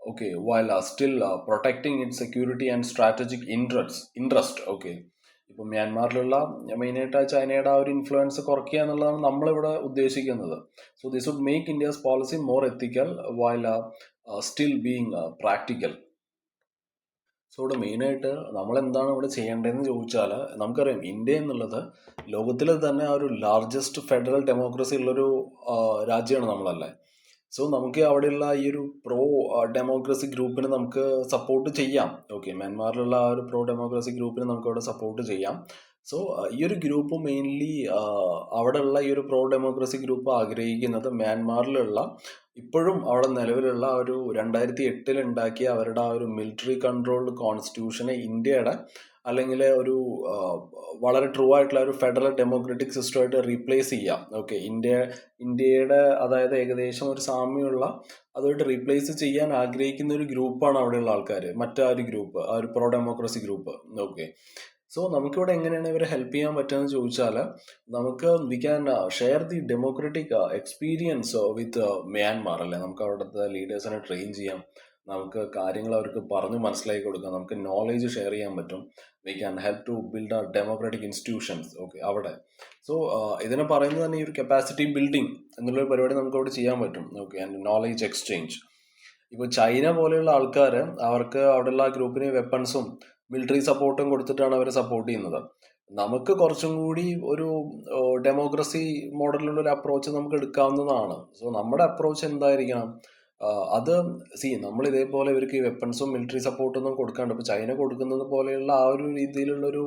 Okay, while still protecting it security and strategic interest. Okay, ഇപ്പൊ മ്യാൻമാറിലുള്ള മെയിനായിട്ട് ചൈനയുടെ ആ ഒരു ഇൻഫ്ലുവൻസ് കുറയ്ക്കുക എന്നുള്ളതാണ് നമ്മളിവിടെ ഉദ്ദേശിക്കുന്നത്. So this would make India's policy more ethical while still being practical. So ഇവിടെ മെയിനായിട്ട് നമ്മൾ എന്താണ് ഇവിടെ ചെയ്യേണ്ടതെന്ന് ചോദിച്ചാൽ, നമുക്കറിയാം ഇന്ത്യ എന്നുള്ളത് ലോകത്തിലെ തന്നെ ആ ഒരു ലാർജസ്റ്റ് ഫെഡറൽ ഡെമോക്രസി ഉള്ളൊരു രാജ്യമാണ് നമ്മളല്ലേ. സോ നമുക്ക് അവിടെയുള്ള ഈ ഒരു പ്രോ ഡെമോക്രസി ഗ്രൂപ്പിന് നമുക്ക് സപ്പോർട്ട് ചെയ്യാം. ഓക്കെ, മ്യാൻമാറിലുള്ള ആ ഒരു പ്രോ ഡെമോക്രസി ഗ്രൂപ്പിന് നമുക്ക് അവിടെ സപ്പോർട്ട് ചെയ്യാം. സോ ഈ ഒരു ഗ്രൂപ്പ് മെയിൻലി അവിടെയുള്ള ഈ ഒരു പ്രോ ഡെമോക്രസി ഗ്രൂപ്പ് ആഗ്രഹിക്കുന്നത് മ്യാൻമാറിലുള്ള ഇപ്പോഴും അവിടെ നിലവിലുള്ള ഒരു 2008 ഉണ്ടാക്കിയ അവരുടെ ആ ഒരു മിലിറ്ററി കൺട്രോൾഡ് കോൺസ്റ്റിറ്റ്യൂഷനെ ഇന്ത്യയുടെ അല്ലെങ്കിൽ ഒരു വളരെ ട്രൂ ആയിട്ടുള്ള ഒരു ഫെഡറൽ ഡെമോക്രാറ്റിക് സിസ്റ്റമായിട്ട് റീപ്ലേസ് ചെയ്യാം. ഓക്കെ, ഇന്ത്യയുടെ അതായത് ഏകദേശം ഒരു സാമ്യമുള്ള അതുമായിട്ട് റീപ്ലേസ് ചെയ്യാൻ ആഗ്രഹിക്കുന്ന ഒരു ഗ്രൂപ്പാണ് അവിടെയുള്ള ആൾക്കാർ, മറ്റൊരു ഗ്രൂപ്പ്, ആ ഒരു pro democracy group. Okay, so നമുക്കിവിടെ എങ്ങനെയാണ് ഇവരെ ഹെൽപ്പ് ചെയ്യാൻ പറ്റുമെന്ന് ചോദിച്ചാൽ, നമുക്ക് we can share the democratic experience with Myanmar അല്ലേ. നമുക്ക് അവിടുത്തെ ലീഡേഴ്സിനെ ട്രെയിൻ ചെയ്യാം, നമുക്ക് കാര്യങ്ങൾ അവർക്ക് പറഞ്ഞ് മനസ്സിലാക്കി കൊടുക്കാം, നമുക്ക് നോളേജ് ഷെയർ ചെയ്യാൻ പറ്റും. We can help to build a democratic institutions. Okay, അവിടെ സോ ഇതിനെ പറയുന്നത് തന്നെ ഈ ഒരു കപ്പാസിറ്റി ബിൽഡിംഗ് എന്നുള്ളൊരു പരിപാടി നമുക്ക് അവിടെ ചെയ്യാൻ പറ്റും. Okay, and knowledge exchange. ഇപ്പോൾ ചൈന പോലെയുള്ള ആൾക്കാർ അവർക്ക് അവിടെയുള്ള ആ ഗ്രൂപ്പിന് വെപ്പൺസും മിലിറ്ററി സപ്പോർട്ടും കൊടുത്തിട്ടാണ് അവരെ സപ്പോർട്ട് ചെയ്യുന്നത്. നമുക്ക് കുറച്ചും കൂടി ഒരു ഡെമോക്രസി മോഡലിലുള്ള ഒരു അപ്രോച്ച് നമുക്ക് എടുക്കാവുന്നതാണ്. സോ നമ്മുടെ അപ്രോച്ച് എന്തായിരിക്കണം? അത് നമ്മൾ ഇതേപോലെ ഇവർക്ക് ഈ വെപ്പൺസും മിലിറ്ററി സപ്പോർട്ടും ഒന്നും കൊടുക്കാണ്ട്, ഇപ്പോൾ ചൈന കൊടുക്കുന്നത് പോലെയുള്ള ആ ഒരു രീതിയിലുള്ളൊരു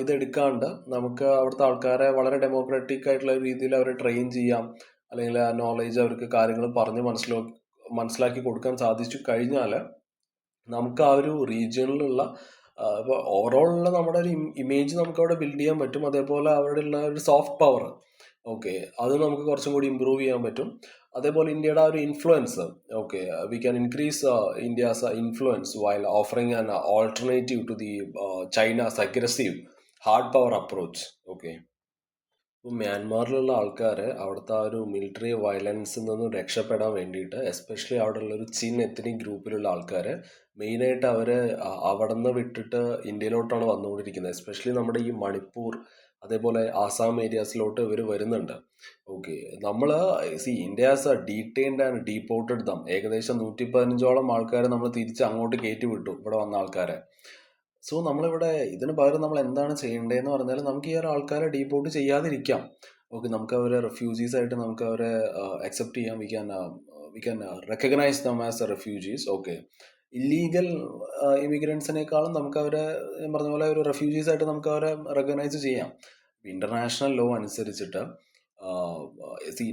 ഇതെടുക്കാണ്ട് നമുക്ക് അവിടുത്തെ ആൾക്കാരെ വളരെ ഡെമോക്രാറ്റിക് ആയിട്ടുള്ള രീതിയിൽ അവരെ ട്രെയിൻ ചെയ്യാം, അല്ലെങ്കിൽ ആ നോളേജ് അവർക്ക് കാര്യങ്ങൾ പറഞ്ഞ് മനസ്സിലാക്കി കൊടുക്കാൻ സാധിച്ചു കഴിഞ്ഞാൽ നമുക്ക് ആ ഒരു റീജിയണിലുള്ള ഇപ്പോൾ ഓവറോൾ ഉള്ള നമ്മുടെ ഒരു ഇമേജ് നമുക്ക് അവിടെ ബിൽഡ് ചെയ്യാൻ പറ്റും. അതേപോലെ അവിടെയുള്ള ഒരു സോഫ്റ്റ് പവർ, ഓക്കെ, അത് നമുക്ക് കുറച്ചും കൂടി ഇമ്പ്രൂവ് ചെയ്യാൻ പറ്റും. അതേപോലെ ഇന്ത്യയുടെ ആ ഒരു influence, okay, we can increase India's influence while offering an alternative to the China's aggressive hard power approach. Okay. ഇപ്പോൾ മ്യാൻമാറിലുള്ള ആൾക്കാർ അവിടുത്തെ ആ ഒരു മിലിറ്ററി വയലൻസിൽ നിന്നും രക്ഷപ്പെടാൻ വേണ്ടിയിട്ട്, എസ്പെഷ്യലി അവിടെയുള്ള ഒരു ചിൻ എത്നിക് ഗ്രൂപ്പിലുള്ള ആൾക്കാർ മെയിനായിട്ട് അവർ അവിടെ നിന്ന് വിട്ടിട്ട് ഇന്ത്യയിലോട്ടാണ് വന്നുകൊണ്ടിരിക്കുന്നത്. എസ്പെഷ്യലി നമ്മുടെ ഈ മണിപ്പൂർ അതേപോലെ ആസാം ഏരിയാസിലോട്ട് ഇവർ വരുന്നുണ്ട്. ഓക്കെ, നമ്മൾ India as detained and deported them. ഏകദേശം 115ഓളം ആൾക്കാരെ നമ്മൾ തിരിച്ച് അങ്ങോട്ട് കയറ്റി വിട്ടു, ഇവിടെ വന്ന ആൾക്കാരെ. സോ നമ്മളിവിടെ ഇതിന് പകരം നമ്മൾ എന്താണ് ചെയ്യേണ്ടതെന്ന് പറഞ്ഞാൽ, നമുക്ക് ഈ ഒരു ആൾക്കാരെ ഡീപ്പോർട്ട് ചെയ്യാതിരിക്കാം. ഓക്കെ, നമുക്ക് അവരെ റെഫ്യൂജീസ് ആയിട്ട് നമുക്ക് അവരെ അക്സെപ്റ്റ് ചെയ്യാം. We can recognise them as a refugees. Okay, illegal ഇമിഗ്രൻസിനേക്കാളും നമുക്ക് അവരെ, ഞാൻ പറഞ്ഞ പോലെ, ഒരു റെഫ്യൂജീസ് ആയിട്ട് നമുക്ക് അവരെ റെക്കഗ്നൈസ് ചെയ്യാം. ഇന്റർനാഷണൽ ലോ അനുസരിച്ചിട്ട്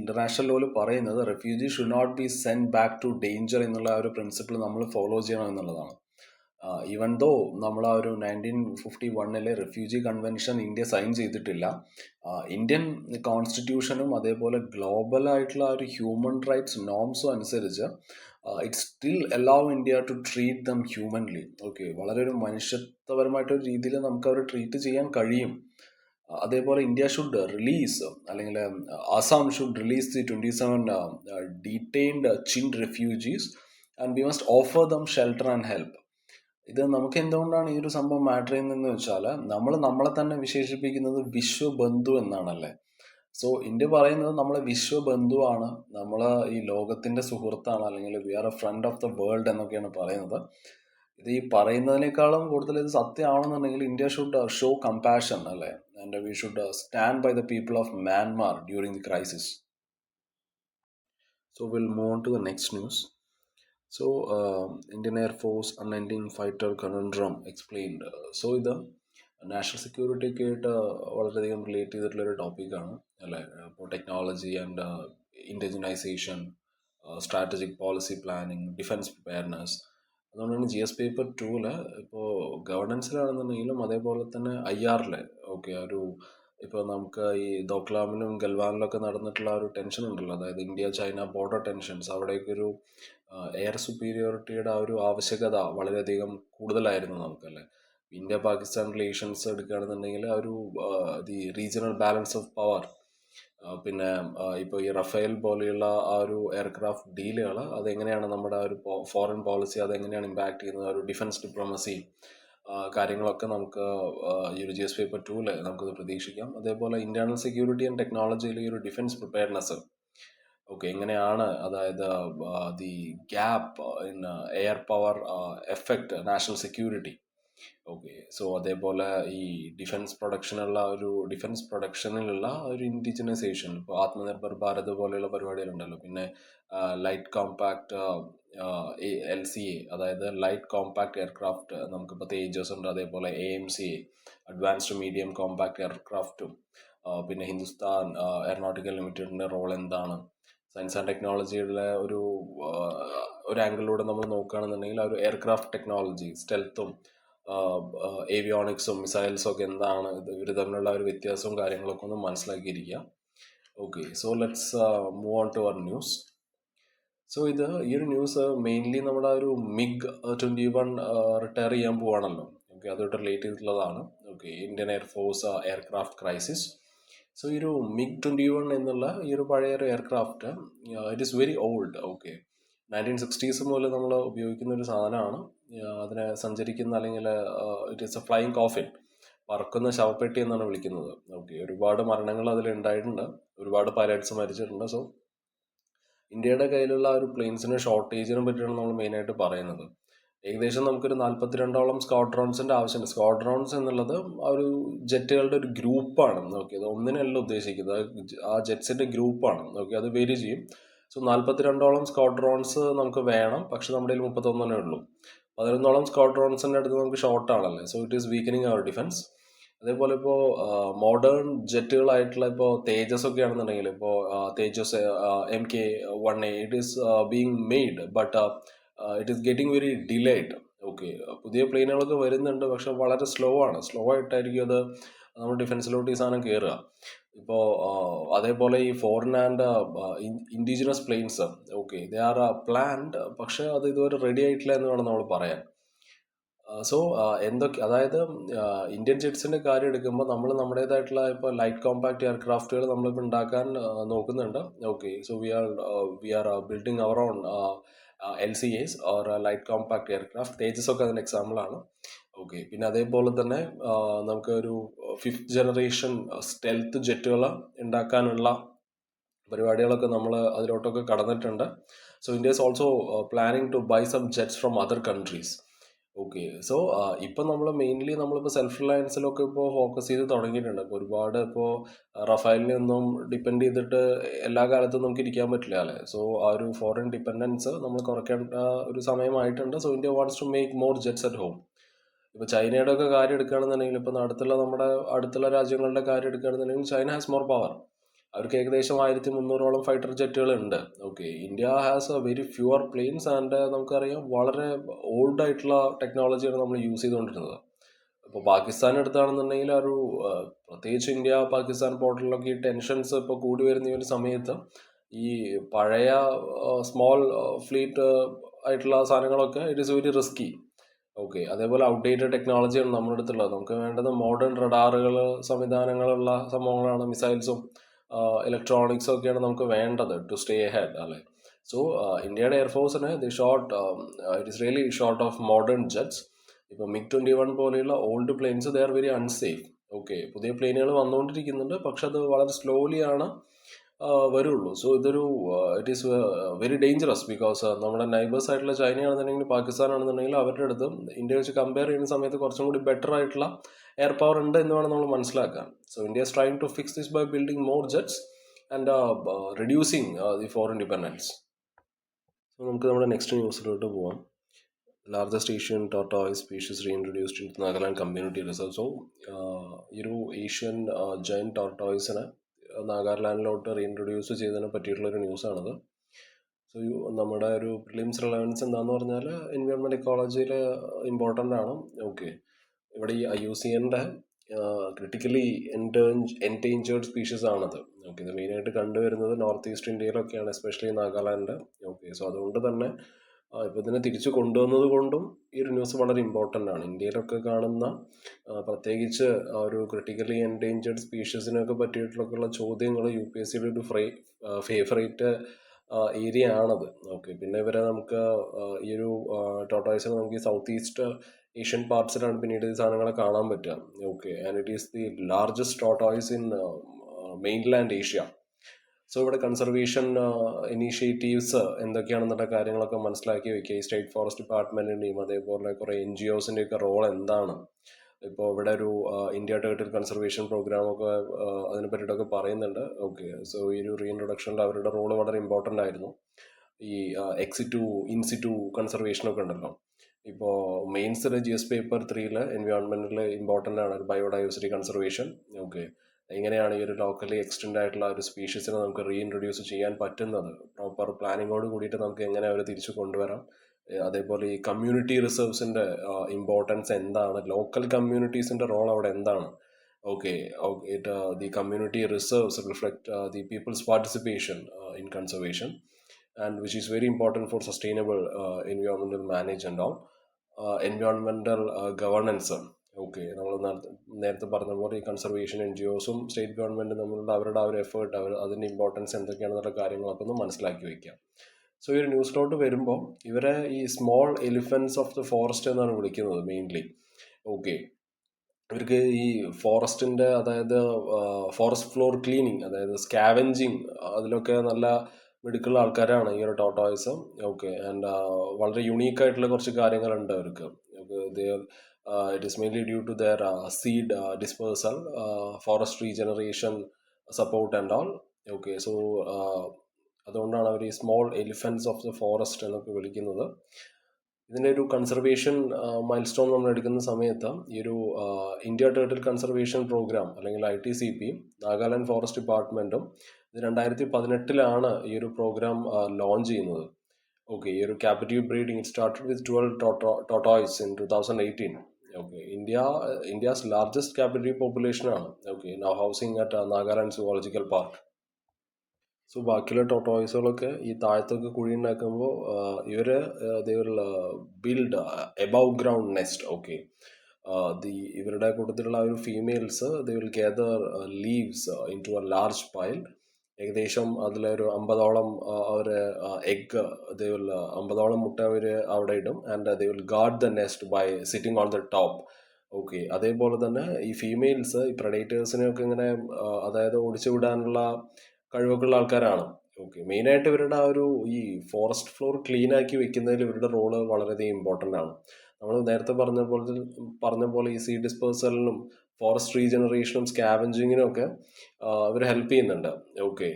ഇന്റർനാഷണൽ ലോയിൽ പറയുന്നത് refugee should not be send back to danger എന്നുള്ള ഒരു പ്രിൻസിപ്പിൾ നമ്മൾ ഫോളോ ചെയ്യണം എന്നുള്ളതാണ്. ഈവൻ ദോ നമ്മൾ ആ ഒരു 1951 റെഫ്യൂജി കൺവെൻഷൻ ഇന്ത്യ സൈൻ ചെയ്തിട്ടില്ല, ഇന്ത്യൻ കോൺസ്റ്റിറ്റ്യൂഷനും അതേപോലെ ഗ്ലോബൽ ആയിട്ടുള്ള ഒരു ഹ്യൂമൻ റൈറ്റ്സ് നോംസും അനുസരിച്ച് it still allow India to treat them humanly. Okay, വളരെ ഒരു മനുഷ്യത്വപരമായിട്ടൊരു രീതിയിൽ നമുക്ക് അവരെ ട്രീറ്റ് ചെയ്യാൻ കഴിയും. അതേപോലെ ഇന്ത്യ ഷുഡ് റിലീസ്, അല്ലെങ്കിൽ Assam should release the 27 detained chin refugees and we must offer dum shelter and help. ഇത് നമുക്ക് എന്തുകൊണ്ടാണ് ഈ ഒരു സംഭവം മാറ്റർ ചെയ്യുന്നതെന്ന് വെച്ചാൽ, നമ്മൾ നമ്മളെ തന്നെ വിശേഷിപ്പിക്കുന്നത് വിശ്വബന്ധു എന്നാണല്ലേ. സോ ഇന്ത്യ പറയുന്നത് നമ്മളെ വിശ്വബന്ധുവാണ്, നമ്മൾ ഈ ലോകത്തിന്റെ സുഹൃത്താണ്, അല്ലെങ്കിൽ we are a friend of the world എന്നൊക്കെയാണ് പറയുന്നത്. ഇത് ഈ പറയുന്നതിനേക്കാളും കൂടുതൽ ഇത് സത്യമാണെന്നുണ്ടെങ്കിൽ ഇന്ത്യ ഷുഡ് ഷോ കമ്പാഷൻ അല്ലേ, and we should stand by the people of Myanmar during the crisis. So will move on to the next news. So, Indian Air Force unending fighter conundrum explained. So, ഇത് national security ഒക്കെ ആയിട്ട് വളരെയധികം relate ചെയ്തിട്ടുള്ളൊരു ടോപ്പിക്കാണ് അല്ലേ. ഇപ്പോൾ technology and ഇൻഡിജിനൈസേഷൻ, strategic policy planning, defence preparedness. അതുകൊണ്ടാണ് GS paper 2 ഇപ്പോൾ ഗവർണൻസിലാണെന്നുണ്ടെങ്കിലും അതേപോലെ തന്നെ IR ഓക്കെ, ഒരു ഇപ്പോൾ നമുക്ക് ഈ ദോക്ലാമിലും ഗൽവാനിലൊക്കെ നടന്നിട്ടുള്ള ഒരു ടെൻഷൻ ഉണ്ടല്ലോ, അതായത് ഇന്ത്യ ചൈന ബോർഡർ ടെൻഷൻസ്, അവിടേക്കൊരു എയർ സുപ്പീരിയോറിറ്റിയുടെ ആ ഒരു ആവശ്യകത വളരെയധികം കൂടുതലായിരുന്നു നമുക്കല്ലേ. ഇന്ത്യ പാകിസ്ഥാൻ റിലേഷൻസ് എടുക്കുകയാണെന്നുണ്ടെങ്കിൽ ആ ഒരു the regional balance of power, പിന്നെ ഇപ്പോൾ ഈ റഫേൽ പോലെയുള്ള ആ ഒരു എയർക്രാഫ്റ്റ് ഡീലുകൾ, അതെങ്ങനെയാണ് നമ്മുടെ ആ ഒരു ഫോറിൻ പോളിസി അതെങ്ങനെയാണ് ഇമ്പാക്ട് ചെയ്യുന്നത്, ആ ഒരു ഡിഫൻസ് ഡിപ്ലോമസി കാര്യങ്ങളൊക്കെ നമുക്ക് ഈ ഒരു GS പേപ്പർ 2 നമുക്കത് പ്രതീക്ഷിക്കാം. അതേപോലെ ഇന്റേണൽ സെക്യൂരിറ്റി ആൻഡ് ടെക്നോളജിയിൽ ഈ ഒരു ഡിഫൻസ് പ്രിപ്പയർനെസ് ഓക്കെ എങ്ങനെയാണ്, അതായത് the gap in air power effect national security. Okay, so അതേപോലെ ഈ ഡിഫൻസ് പ്രൊഡക്ഷനിലുള്ള ഒരു ഇൻഡിജിനൈസേഷൻ, ഇപ്പോൾ ആത്മനിർഭർ ഭാരത് പോലെയുള്ള പരിപാടികളുണ്ടല്ലോ. പിന്നെ ലൈറ്റ് കോമ്പാക്ട് LCA, അതായത് ലൈറ്റ് കോമ്പാക്ട് എയർക്രാഫ്റ്റ്, നമുക്കിപ്പോൾ തേജസ് ഉണ്ട്, അതേപോലെ AMCA അഡ്വാൻസ്ഡ് മീഡിയം കോമ്പാക്ട് എയർക്രാഫ്റ്റും. പിന്നെ ഹിന്ദുസ്ഥാൻ എയറോനോട്ടിക്കൽ ലിമിറ്റഡിൻ്റെ റോൾ എന്താണ്, സയൻസ് ആൻഡ് ടെക്നോളജിയുടെ ഒരു ആംഗിളിലൂടെ നമ്മൾ നോക്കുകയാണെന്നുണ്ടെങ്കിൽ ആ ഒരു എയർക്രാഫ്റ്റ് ടെക്നോളജി, സ്റ്റെൽത്തും ഏവിയോണിക്സും മിസൈൽസും ഒക്കെ എന്താണ്, ഇവർ തമ്മിലുള്ള ഒരു വ്യത്യാസവും കാര്യങ്ങളൊക്കെ ഒന്ന് മനസ്സിലാക്കിയിരിക്കുക. Okay, so let's move on to our news. So ഈ ഒരു ന്യൂസ് മെയിൻലി നമ്മുടെ ഒരു MiG-21 റിട്ടയർ ചെയ്യാൻ പോവാണല്ലോ. ഓക്കെ, അതുമായിട്ട് റിലേറ്റ് ചെയ്തിട്ടുള്ളതാണ്. Okay, Indian air force aircraft crisis. So ഈ ഒരു MiG-21 എന്നുള്ള ഈ ഒരു പഴയ ഒരു aircraft, it is very old. Okay, 1960s മുതൽ നമ്മൾ ഉപയോഗിക്കുന്ന ഒരു സാധനമാണ്. അതിനെ സഞ്ചരിക്കുന്ന, അല്ലെങ്കിൽ it is a flying coffin, പറക്കുന്ന ശവപ്പെട്ടി എന്നാണ് വിളിക്കുന്നത്. ഓക്കെ, ഒരുപാട് മരണങ്ങൾ അതിൽ ഉണ്ടായിട്ടുണ്ട്, ഒരുപാട് പൈലറ്റ്സ് മരിച്ചിട്ടുണ്ട്. സോ ഇന്ത്യയുടെ കയ്യിലുള്ള ഒരു പ്ലെയിൻസിന്റെ ഷോർട്ടേജിനെ പറ്റിയാണ് നമ്മൾ മെയിനായിട്ട് പറയുന്നത്. ഏകദേശം നമുക്കൊരു 42ഓളം സ്ക്വാഡ്രോൺസിന്റെ ആവശ്യമുണ്ട്. സ്ക്വാഡ്രോൺസ് എന്നുള്ളത് ആ ഒരു ജെറ്റുകളുടെ ഒരു ഗ്രൂപ്പാണ്. ഓക്കെ, അത് ഒന്നിനല്ല ഉദ്ദേശിക്കുന്നത്, ആ ജെറ്റ്സിന്റെ ഗ്രൂപ്പാണ്. ഓക്കെ, അത് വേരി ചെയ്യും. സോ 42ഓളം സ്ക്വാഡ്രോൺസ് നമുക്ക് വേണം, പക്ഷെ നമ്മുടെ കയ്യിൽ 31 ഉള്ളൂ. 11ഓളം സ്ക്വാഡ്രോൺസിന്റെ അടുത്ത് നമുക്ക് ഷോർട്ട് ആണല്ലേ. So it is weakening our defence. അതേപോലെ ഇപ്പോൾ മോഡേൺ ജെറ്റുകളായിട്ടുള്ള ഇപ്പോൾ തേജസ് ഒക്കെ ആണെന്നുണ്ടെങ്കിൽ, ഇപ്പോൾ Tejas MK-1A it is being made, but it is getting very delayed. Okay, പുതിയ പ്ലെയിനുകളൊക്കെ വരുന്നുണ്ട്, പക്ഷെ വളരെ സ്ലോ ആയിട്ടായിരിക്കും അത് നമ്മുടെ ഡിഫൻസിലോട്ട് ഈ സാധനം കയറുക. ഇപ്പോൾ അതേപോലെ ഈ foreign and indigenous planes, okay, they are planned, പക്ഷെ അത് ഇതുവരെ റെഡി ആയിട്ടില്ല എന്ന് വേണം നമ്മൾ പറയാൻ. സോ എന്തൊക്കെ അതായത് ഇന്ത്യൻ ജെറ്റ്സിന്റെ കാര്യം എടുക്കുമ്പോൾ നമ്മൾ നമ്മുടേതായിട്ടുള്ള ഇപ്പോൾ ലൈറ്റ് കോമ്പാക്ട് എയർക്രാഫ്റ്റുകൾ നമ്മളിപ്പോൾ ഉണ്ടാക്കാൻ നോക്കുന്നുണ്ട്. Okay, so we are building our own LCAs or light compact aircraft. Tejas ഒക്കെ അതിന് എക്സാമ്പിളാണ്. ഓക്കെ, പിന്നെ അതേപോലെ തന്നെ നമുക്ക് ഒരു 5th ജനറേഷൻ സ്റ്റെൽത്ത് ജെറ്റുകൾ ഉണ്ടാക്കാനുള്ള പരിപാടികളൊക്കെ നമ്മൾ അതിലോട്ടൊക്കെ കടന്നിട്ടുണ്ട്. So India is also planning to buy some jets from other countries. Okay, so ഇപ്പം നമ്മൾ മെയിൻലി നമ്മളിപ്പോൾ സെൽഫ് റിലയൻസിലൊക്കെ ഇപ്പോൾ ഫോക്കസ് ചെയ്ത് തുടങ്ങിയിട്ടുണ്ട്. ഇപ്പോൾ ഒരുപാട് ഇപ്പോൾ റഫാലിനെ ഒന്നും ഡിപ്പെൻഡ് ചെയ്തിട്ട് എല്ലാ കാലത്തും നമുക്ക് ഇരിക്കാൻ പറ്റില്ല അല്ലേ. സോ ആ ഒരു ഫോറിൻ ഡിപ്പെൻഡൻസ് നമ്മൾ കുറയ്ക്കേണ്ട ഒരു സമയമായിട്ടുണ്ട്. So India wants to make more jets at home. ഇപ്പോൾ ചൈനയുടെ ഒക്കെ കാര്യം എടുക്കുകയാണെന്നുണ്ടെങ്കിൽ, ഇപ്പം നമ്മുടെ അടുത്തുള്ള രാജ്യങ്ങളുടെ കാര്യം എടുക്കുകയാണെന്നുണ്ടെങ്കിൽ, ചൈന ഹാസ് മോർ പവർ. അവർക്ക് ഏകദേശം 1300ഓളം ഫൈറ്റർ ജെറ്റുകൾ ഉണ്ട്. Okay, India has a very fewer planes and നമുക്കറിയാം വളരെ ഓൾഡ് ആയിട്ടുള്ള ടെക്നോളജിയാണ് നമ്മൾ യൂസ് ചെയ്തുകൊണ്ടിരുന്നത്. ഇപ്പോൾ പാകിസ്ഥാൻ എടുത്താണെന്നുണ്ടെങ്കിൽ ഒരു പ്രത്യേകിച്ച് ഇന്ത്യ പാകിസ്ഥാൻ പോർട്ടലിലൊക്കെ ഈ ടെൻഷൻസ് ഇപ്പോൾ കൂടി വരുന്ന ഈ ഒരു സമയത്ത് ഈ പഴയ സ്മോൾ ഫ്ലീറ്റ് ആയിട്ടുള്ള സാധനങ്ങളൊക്കെ it is very risky. Okay, അതേപോലെ ഔട്ട്ഡേറ്റഡ് ടെക്നോളജിയാണ് നമ്മുടെ അടുത്തുള്ളത്. നമുക്ക് വേണ്ടത് മോഡേൺ റഡാറുകൾ, സംവിധാനങ്ങളുള്ള സംഭവങ്ങളാണ്. മിസൈൽസും ഇലക്ട്രോണിക്സും ഒക്കെയാണ് നമുക്ക് വേണ്ടത് ടു സ്റ്റേ ഹെഡ് അല്ലേ. സോ ഇന്ത്യയുടെ എയർഫോഴ്സിന് it is really short of modern jets. ഇപ്പോൾ MiG-21 പോലെയുള്ള old planes they are very unsafe. Okay, പുതിയ പ്ലെയിനുകൾ വന്നുകൊണ്ടിരിക്കുന്നുണ്ട്, പക്ഷെ അത് വളരെ സ്ലോലിയാണ് വരുള്ളൂ. So it is very dangerous because നമ്മുടെ നൈബേഴ്സ് ആയിട്ടുള്ള ചൈനയാണെന്നുണ്ടെങ്കിൽ പാകിസ്ഥാൻ ആണെന്നുണ്ടെങ്കിൽ അവരുടെ അടുത്ത് ഇന്ത്യ വെച്ച് കമ്പയർ ചെയ്യുന്ന സമയത്ത് കുറച്ചും കൂടി ബെറ്റർ ആയിട്ടുള്ള എയർ പവർ ഉണ്ട് എന്ന് വേണം നമ്മൾ മനസ്സിലാക്കാൻ. So India is trying to fix this by building more jets and reducing the foreign dependence. So നമുക്ക് നമ്മുടെ നെക്സ്റ്റ് ന്യൂസിലോട്ട് പോവാം. Largest Asian tortoise species reintroduced in Nagaland community reserve. So ഈ ഒരു ഏഷ്യൻ ജൈൻ ടോർട്ടോയ്സിനെ നാഗാലാൻഡിലോട്ട് റീഇൻട്രൊഡ്യൂസ് ചെയ്തതിനെ പറ്റിയിട്ടുള്ളൊരു ന്യൂസാണിത്. സോ നമ്മുടെ ഒരു പ്രിലിംസ് റിലവൻസ് എന്താണെന്ന് പറഞ്ഞാൽ എൻവയോൺമെൻറ്റ് എക്കോളജിയിൽ ഇമ്പോർട്ടൻ്റ് ആണ്. ഓക്കെ, ഇവിടെ ഈ IUCNൻ്റെ ക്രിട്ടിക്കലി എൻഡേഞ്ചേർഡ് സ്പീഷീസ് ആണത്. ഓക്കെ, ഇത് മെയിനായിട്ട് കണ്ടുവരുന്നത് നോർത്ത് ഈസ്റ്റ് ഇന്ത്യയിലൊക്കെയാണ്, എസ്പെഷ്യലി നാഗാലാൻഡ്. ഓക്കെ, സോ അതുകൊണ്ട് തന്നെ ഇപ്പോൾ ഇതിനെ തിരിച്ചു കൊണ്ടുവന്നത് കൊണ്ടും ഈ ഒരു ന്യൂസ് വളരെ ഇമ്പോർട്ടൻ്റ് ആണ്. ഇന്ത്യയിലൊക്കെ കാണുന്ന പ്രത്യേകിച്ച് ഒരു ക്രിട്ടിക്കലി എൻഡേഞ്ചേർഡ് സ്പീഷീസിനൊക്കെ പറ്റിയിട്ടുള്ള ചോദ്യങ്ങൾ UPSCയുടെ ഒരു ഫേവറേറ്റ് ഏരിയ ആണത്. ഓക്കെ, പിന്നെ ഇവരെ നമുക്ക് ഈ ഒരു ടോർട്ടോയ്സിനെ നമുക്ക് ഈ സൗത്ത് ഈസ്റ്റ് ഏഷ്യൻ പാർട്സിലാണ് പിന്നീട് ഈ സാധനങ്ങളെ കാണാൻ പറ്റുക. Okay, and it is the largest tortoise in mainland Asia. So ഇവിടെ കൺസർവേഷൻ ഇനീഷ്യേറ്റീവ്സ് എന്തൊക്കെയാണെന്നുള്ള കാര്യങ്ങളൊക്കെ മനസ്സിലാക്കി വെക്കുക. ഈ സ്റ്റേറ്റ് ഫോറസ്റ്റ് ഡിപ്പാർട്ട്മെൻറ്റിൻ്റെയും അതേപോലെ കുറേ NGOസിൻ്റെയൊക്കെ റോൾ എന്താണ്. ഇപ്പോൾ ഇവിടെ ഒരു ഇന്ത്യ ടേർട്ടിൽ കൺസർവേഷൻ പ്രോഗ്രാമൊക്കെ അതിനെ പറ്റിയിട്ടൊക്കെ പറയുന്നുണ്ട്. ഓക്കെ, സോ ഈ ഒരു റീഇൻട്രൊഡക്ഷനിൽ അവരുടെ റോള് വളരെ ഇമ്പോർട്ടൻ്റ് ആയിരുന്നു. ഈ എക്സിറ്റു ഇൻസിറ്റു കൺസർവേഷനൊക്കെ ഉണ്ടല്ലോ. ഇപ്പോൾ മെയിൻസിൽ GS പേപ്പർ 3 എൻവയോൺമെൻറ്റിൽ ഇമ്പോർട്ടൻ്റ് ആണ് ബയോഡൈവേഴ്സിറ്റി കൺസർവേഷൻ. ഓക്കെ, എങ്ങനെയാണ് ഈ ഒരു ലോക്കലി എക്സ്റ്റെൻഡ് ആയിട്ടുള്ള ഒരു സ്പീഷീസിനെ നമുക്ക് റീഇൻട്രൊഡ്യൂസ് ചെയ്യാൻ പറ്റുന്നത്, പ്രോപ്പർ പ്ലാനിങ്ങോട് കൂടിയിട്ട് നമുക്ക് എങ്ങനെ അവരെ തിരിച്ചു കൊണ്ടുവരാം. അതേപോലെ ഈ കമ്മ്യൂണിറ്റി റിസർവ്സിൻ്റെ ഇമ്പോർട്ടൻസ് എന്താണ്, ലോക്കൽ കമ്മ്യൂണിറ്റീസിൻ്റെ റോൾ അവിടെ എന്താണ്. Okay, the community reserves reflect the people's participation in conservation and which is very important for sustainable environmental management and all. Environmental governance. Okay, നമ്മൾ നേരത്തെ പറഞ്ഞ പോലെ ഈ കൺസർവേഷൻ NGOസും സ്റ്റേറ്റ് ഗവൺമെൻറ്റും തമ്മിലുള്ള അവരുടെ ആ ഒരു എഫേർട്ട്, അതിൻ്റെ ഇമ്പോർട്ടൻസ് എന്തൊക്കെയാണെന്നുള്ള കാര്യങ്ങളൊക്കെ ഒന്ന് മനസ്സിലാക്കി വയ്ക്കാം. സോ ഈ ഒരു ന്യൂസിലോട്ട് വരുമ്പോൾ ഇവരെ ഈ small elephants of the forest എന്നാണ് വിളിക്കുന്നത് മെയിൻലി. ഓക്കെ, ഇവർക്ക് ഈ ഫോറസ്റ്റിൻ്റെ അതായത് ഫോറസ്റ്റ് ഫ്ലോർ ക്ലീനിങ്, അതായത് സ്കാവെഞ്ചിങ്, അതിലൊക്കെ നല്ല മിടുക്കുള്ള ആൾക്കാരാണ് ഈ ഒരു ടോർട്ടോയ്സ്. ഓക്കെ, ആൻഡ് വളരെ യുണീക്ക് ആയിട്ടുള്ള കുറച്ച് കാര്യങ്ങളുണ്ട് അവർക്ക്. It is mainly due to their seed dispersal, forest regeneration support and all. Okay, so അതുകൊണ്ടാണ് അവർ ഈ small elephants of the forest എന്നൊക്കെ വിളിക്കുന്നത്. ഇതിൻ്റെ ഒരു കൺസർവേഷൻ മൈൽ സ്റ്റോൺ നമ്മൾ എടുക്കുന്ന സമയത്ത് ഈ ഒരു ഇന്ത്യ ടേർട്ടിൽ കൺസർവേഷൻ പ്രോഗ്രാം അല്ലെങ്കിൽ ITCP നാഗാലാൻഡ് ഫോറസ്റ്റ് ഡിപ്പാർട്ട്മെൻറ്റും ഇത് 2018 ഈ ഒരു പ്രോഗ്രാം ലോഞ്ച് ചെയ്യുന്നത്. ഓക്കെ, ഈ ഒരു captive breeding started with 12 tortoise in 2018. Okay, India's largest captive population ആണ്. Okay, now housing at Nagaland zoological park. So ബാക്കിയുള്ള ടോട്ടോയ്സുകളൊക്കെ ഈ താഴത്തൊക്കെ കുഴി ഉണ്ടാക്കുമ്പോൾ ഇവർ they will build above ground nest. Okay, ഇവരുടെ കൂട്ടത്തിലുള്ള ആ ഒരു females they will gather leaves into a large pile. ഏകദേശം അതിലൊരു 50ഓളം അവർ എഗ് ദേ വിൽ 50ഓളം മുട്ട അവർ അവിടെ ഇടും. And they will guard the nest by sitting on the top. Okay, അതേപോലെ തന്നെ ഈ ഫീമെയിൽസ് ഈ പ്രഡേറ്റേഴ്സിനെയൊക്കെ ഇങ്ങനെ അതായത് ഓടിച്ചു വിടാനുള്ള കഴിവൊക്കെ ഉള്ള ആൾക്കാരാണ്. ഓക്കെ, മെയിനായിട്ട് ഇവരുടെ ആ ഒരു ഈ ഫോറസ്റ്റ് ഫ്ലോർ ക്ലീൻ ആക്കി വെക്കുന്നതിൽ ഇവരുടെ റോള് വളരെയധികം ഇമ്പോർട്ടൻ്റ് ആണ്. നമ്മൾ നേരത്തെ പറഞ്ഞ പോലെ ഈ സീ ഡിസ്പേഴ്സലിനും ഫോറസ്റ്റ് റീജനറേഷനും സ്കാവഞ്ചിങ്ങിനും ഒക്കെ ഇവർ ഹെൽപ്പ് ചെയ്യുന്നുണ്ട്. ഓക്കെ,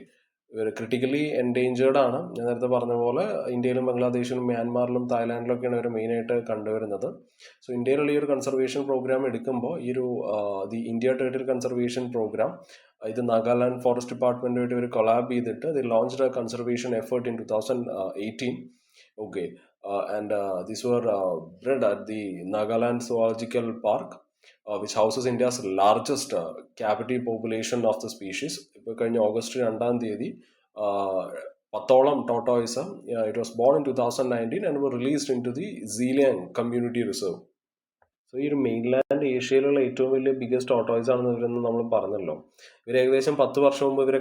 ഇവർ ക്രിട്ടിക്കലി എൻഡേഞ്ചേർഡ് ആണ്. ഞാൻ നേരത്തെ പറഞ്ഞ പോലെ ഇന്ത്യയിലും ബംഗ്ലാദേശിലും മ്യാൻമാറിലും തായ്ലാൻഡിലൊക്കെയാണ് ഇവർ മെയിനായിട്ട് കണ്ടുവരുന്നത്. സോ ഇന്ത്യയിലുള്ള ഈ ഒരു കൺസർവേഷൻ പ്രോഗ്രാം എടുക്കുമ്പോൾ ഈ ഒരു the India turtle conservation programme ഇത് നാഗാലാൻഡ് ഫോറസ്റ്റ് ഡിപ്പാർട്ട്മെൻറ്റുമായിട്ട് ഇവർ കൊളാബ് ചെയ്തിട്ട് they launched a conservation effort in 2018. Okay, and these were bred at the Nagaland Zoological Park, which houses India's largest captive population of the species. ഇപ്പോൾ കഴിഞ്ഞ August 2-ാം തീയതി 10ഓളം tortoise it was born in 2019 and were released into the Zealand Community Reserve. So ഈ ഒരു mainland ഏഷ്യയിലുള്ള ഏറ്റവും വലിയ biggest tortoise ആണെന്ന് ഇവരെന്ന് നമ്മൾ പറഞ്ഞല്ലോ. ഇവർ ഏകദേശം 10 വർഷം മുമ്പ് ഇവരെ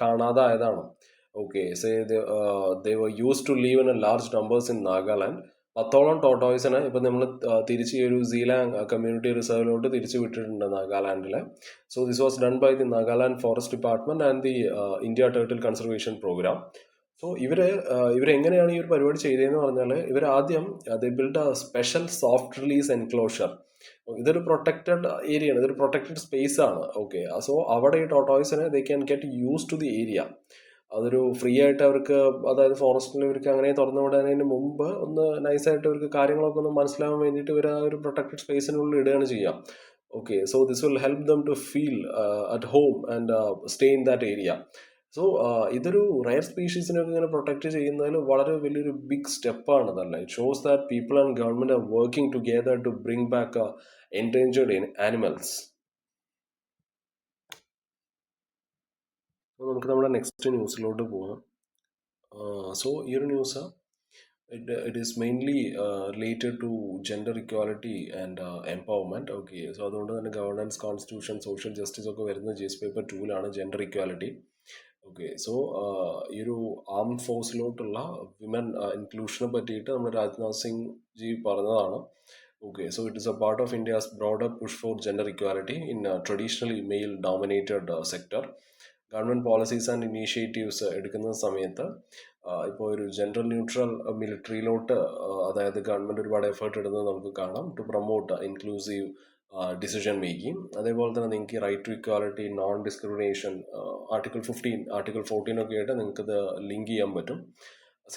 കാണാതായതാണ്. Okay, say they were use to live in a large numbers in Nagaland. 10ഓളം ടോട്ടോയ്സിനെ ഇപ്പം നമ്മൾ തിരിച്ച് ഈ ഒരു സീലാങ് കമ്മ്യൂണിറ്റി റിസർവിലോട്ട് തിരിച്ചു വിട്ടിട്ടുണ്ട് നാഗാലാൻഡിൽ. So this was done by the Nagaland forest department and the India turtle conservation programme. So ഇവരെങ്ങനെയാണ് ഈ ഒരു പരിപാടി ചെയ്തതെന്ന് പറഞ്ഞാൽ ഇവർ ആദ്യം they build a special soft release enclosure. ഇതൊരു പ്രൊട്ടക്റ്റഡ് ഏരിയ ആണ്, ഇതൊരു പ്രൊട്ടക്റ്റഡ് സ്പേസ് ആണ്. ഓക്കെ, സോ അവിടെ ഈ ടോട്ടോയ്സിനെ they can get use to the area. അതൊരു ഫ്രീ ആയിട്ട് അവർക്ക്, അതായത് ഫോറസ്റ്റിൽ ഇവർക്ക് അങ്ങനെ തുറന്നു വിടുന്നതിന് മുമ്പ് ഒന്ന് നൈസായിട്ട് ഇവർക്ക് കാര്യങ്ങളൊക്കെ ഒന്ന് മനസ്സിലാവാൻ വേണ്ടിയിട്ട് ഇവർ ആ ഒരു പ്രൊട്ടക്റ്റഡ് സ്പേസിനുള്ളിൽ ഇടുകയാണ് ചെയ്യുക. Okay, so this will help them to feel at home and stay in that area. So ഇതൊരു റയർ സ്പീഷീസിനൊക്കെ ഇങ്ങനെ പ്രൊട്ടക്ട് ചെയ്യുന്നതിൽ വളരെ വലിയൊരു ബിഗ് സ്റ്റെപ്പാണ് ഇതല്ല. It shows that people and government are working together to bring back endangered animals. നമുക്ക് നമ്മുടെ നെക്സ്റ്റ് ന്യൂസിലോട്ട് പോകാം. സോ ഈ ഒരു news it is mainly related to gender equality and empowerment. Okay, so അതുകൊണ്ട് തന്നെ ഗവർണൻസ്, കോൺസ്റ്റിറ്റ്യൂഷൻ, സോഷ്യൽ ജസ്റ്റിസ് ഒക്കെ വരുന്നത് GS പേപ്പർ 2-ലാണ്, ജെൻഡർ ഇക്വാലിറ്റി. ഓക്കെ, സോ ഈ ഒരു ആം ഫോഴ്സിലോട്ടുള്ള വിമൻ ഇൻക്ലൂഷനെ പറ്റിയിട്ട് നമ്മുടെ രാജ്നാഥ് സിംഗ് ജി പറഞ്ഞതാണ്. Okay, so it is a part of India's broader push for gender equality in a traditionally male-dominated sector. Government policies and initiatives എടുക്കുന്ന സമയത്ത് ഇപ്പോൾ ഒരു ജെൻഡർ ന്യൂട്രൽ മിലിറ്ററിയിലോട്ട് അതായത് ഗവൺമെൻറ് ഒരുപാട് എഫേർട്ട് ഇടുന്നത് നമുക്ക് കാണാം to promote inclusive decision making. അതേപോലെ തന്നെ നിങ്ങൾക്ക് right to equality, non discrimination, article 15, article 14 ഒക്കെ ആയിട്ട് നിങ്ങൾക്കിത് ലിങ്ക് ചെയ്യാൻ പറ്റും.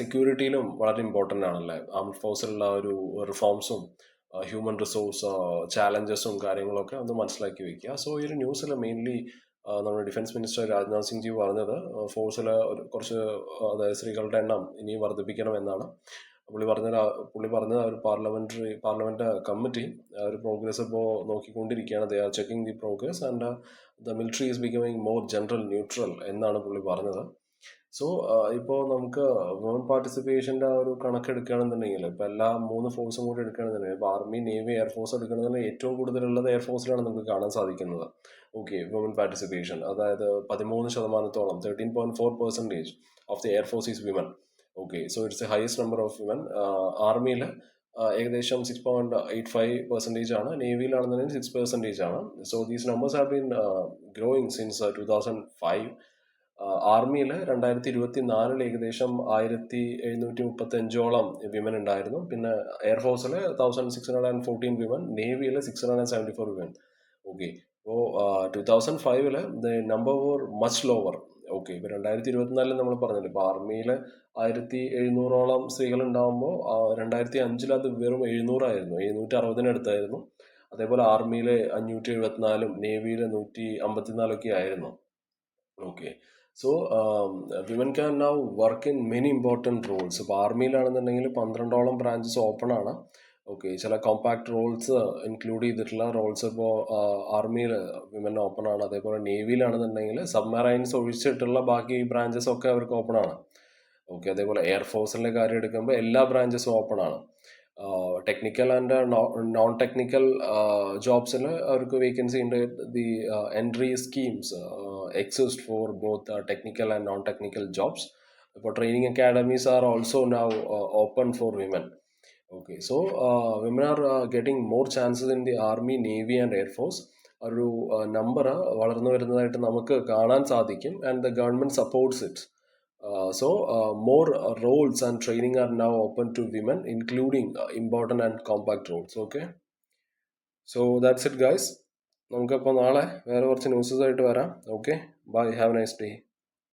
സെക്യൂരിറ്റിയിലും വളരെ ഇമ്പോർട്ടൻ്റ് ആണല്ലേ ആംഡ് ഫോഴ്സിലുള്ള ഒരു റിഫോംസും ഹ്യൂമൻ റിസോഴ്സ് ചാലഞ്ചസും കാര്യങ്ങളൊക്കെ ഒന്ന് മനസ്സിലാക്കി വെക്കുക. സോ ഈ ഒരു ന്യൂസിൽ മെയിൻലി നമ്മുടെ defence minister Rajnath Singh G പറഞ്ഞത് ഫോഴ്സിൽ കുറച്ച് അതായത് സ്ത്രീകളുടെ എണ്ണം ഇനി വർദ്ധിപ്പിക്കണം എന്നാണ്. പുള്ളി പറഞ്ഞത് ഒരു പാർലമെന്റ് കമ്മിറ്റി ഒരു പ്രോഗ്രസ് ഇപ്പോൾ നോക്കിക്കൊണ്ടിരിക്കുകയാണ്. They are checking the progress and the military is becoming more general neutral എന്നാണ് പുള്ളി പറഞ്ഞത്. സോ ഇപ്പോൾ നമുക്ക് വുമൺ പാർട്ടിസിപ്പേഷൻ്റെ ഒരു കണക്കെടുക്കുകയാണെന്നുണ്ടെങ്കിൽ ഇപ്പോൾ എല്ലാ 3 ഫോഴ്സും കൂടി എടുക്കുകയാണെന്നുണ്ടെങ്കിൽ ഇപ്പോൾ ആർമി, നേവി, എയർഫോഴ്സ് എടുക്കണമെന്നുണ്ടെങ്കിൽ ഏറ്റവും കൂടുതലുള്ളത് എയർഫോഴ്സിലാണ് നമുക്ക് കാണാൻ സാധിക്കുന്നത്. ഓക്കെ, വുമൺ പാർട്ടിസിപ്പേഷൻ അതായത് 13%, 13.4% of the air force is women. Okay, so it's a highest number of women. ആർമിയിൽ ഏകദേശം 6.85% ആണ്, നേവിയിലാണെന്നുണ്ടെങ്കിൽ 6% ആണ്. So these numbers have been growing since 2005. ആർമിയിൽ 2024 ഏകദേശം 1735 വിമൻ ഉണ്ടായിരുന്നു. പിന്നെ എയർഫോഴ്സിൽ 1614 വിമൻ, നേവിയിൽ 674 വിമൻ. ഓക്കെ, അപ്പോൾ 2005 the number were much lower. Okay, ഇപ്പോൾ 2024 നമ്മൾ പറഞ്ഞല്ലോ, ഇപ്പോൾ ആർമിയിൽ 1700 സ്ത്രീകൾ ഉണ്ടാകുമ്പോൾ 2005 അത് വെറും 700 760 അതേപോലെ ആർമിയിൽ 574, നേവിയിൽ 154 ആയിരുന്നു. Okay, so women can now work in many important roles. ഇപ്പോൾ ആർമിയിലാണെന്നുണ്ടെങ്കിൽ 12 ബ്രാഞ്ചസ് ഓപ്പൺ ആണ്. ഓക്കെ, ചില കോമ്പാക്ട് റോൾസ് ഇൻക്ലൂഡ് ചെയ്തിട്ടുള്ള റോൾസ് ഇപ്പോൾ ആർമിയിൽ വിമൻ ഓപ്പൺ ആണ്. അതേപോലെ നേവിയിലാണെന്നുണ്ടെങ്കിൽ സബ്മറൈൻസ് ഒഴിച്ചിട്ടുള്ള ബാക്കി ബ്രാഞ്ചസ് ഒക്കെ അവർക്ക് ഓപ്പൺ ആണ്. ഓക്കെ, അതേപോലെ എയർഫോഴ്സിൻ്റെ കാര്യം എടുക്കുമ്പോൾ എല്ലാ ബ്രാഞ്ചസും ഓപ്പൺ ആണ്. ടെക്നിക്കൽ ആൻഡ് നോൺ ടെക്നിക്കൽ ജോബ്സിൽ അവർക്ക് വേക്കൻസി ഉണ്ട്. The entry schemes exist for both technical and non technical jobs. ഇപ്പോൾ training academies are also now open for women. Okay, so women are getting more chances in the army, navy and air force. ഒരു number വളർന്നു വരുന്നതായിട്ട് നമുക്ക് കാണാൻ സാധിക്കും. And the government supports it. So more roles and training are now open to women, including important and compact roles. Okay, so that's it guys. നമുക്കപ്പോൾ നാളെ വേറെ കുറച്ച് ന്യൂസസ് ആയിട്ട് വരാം. Okay, bye, have a nice day.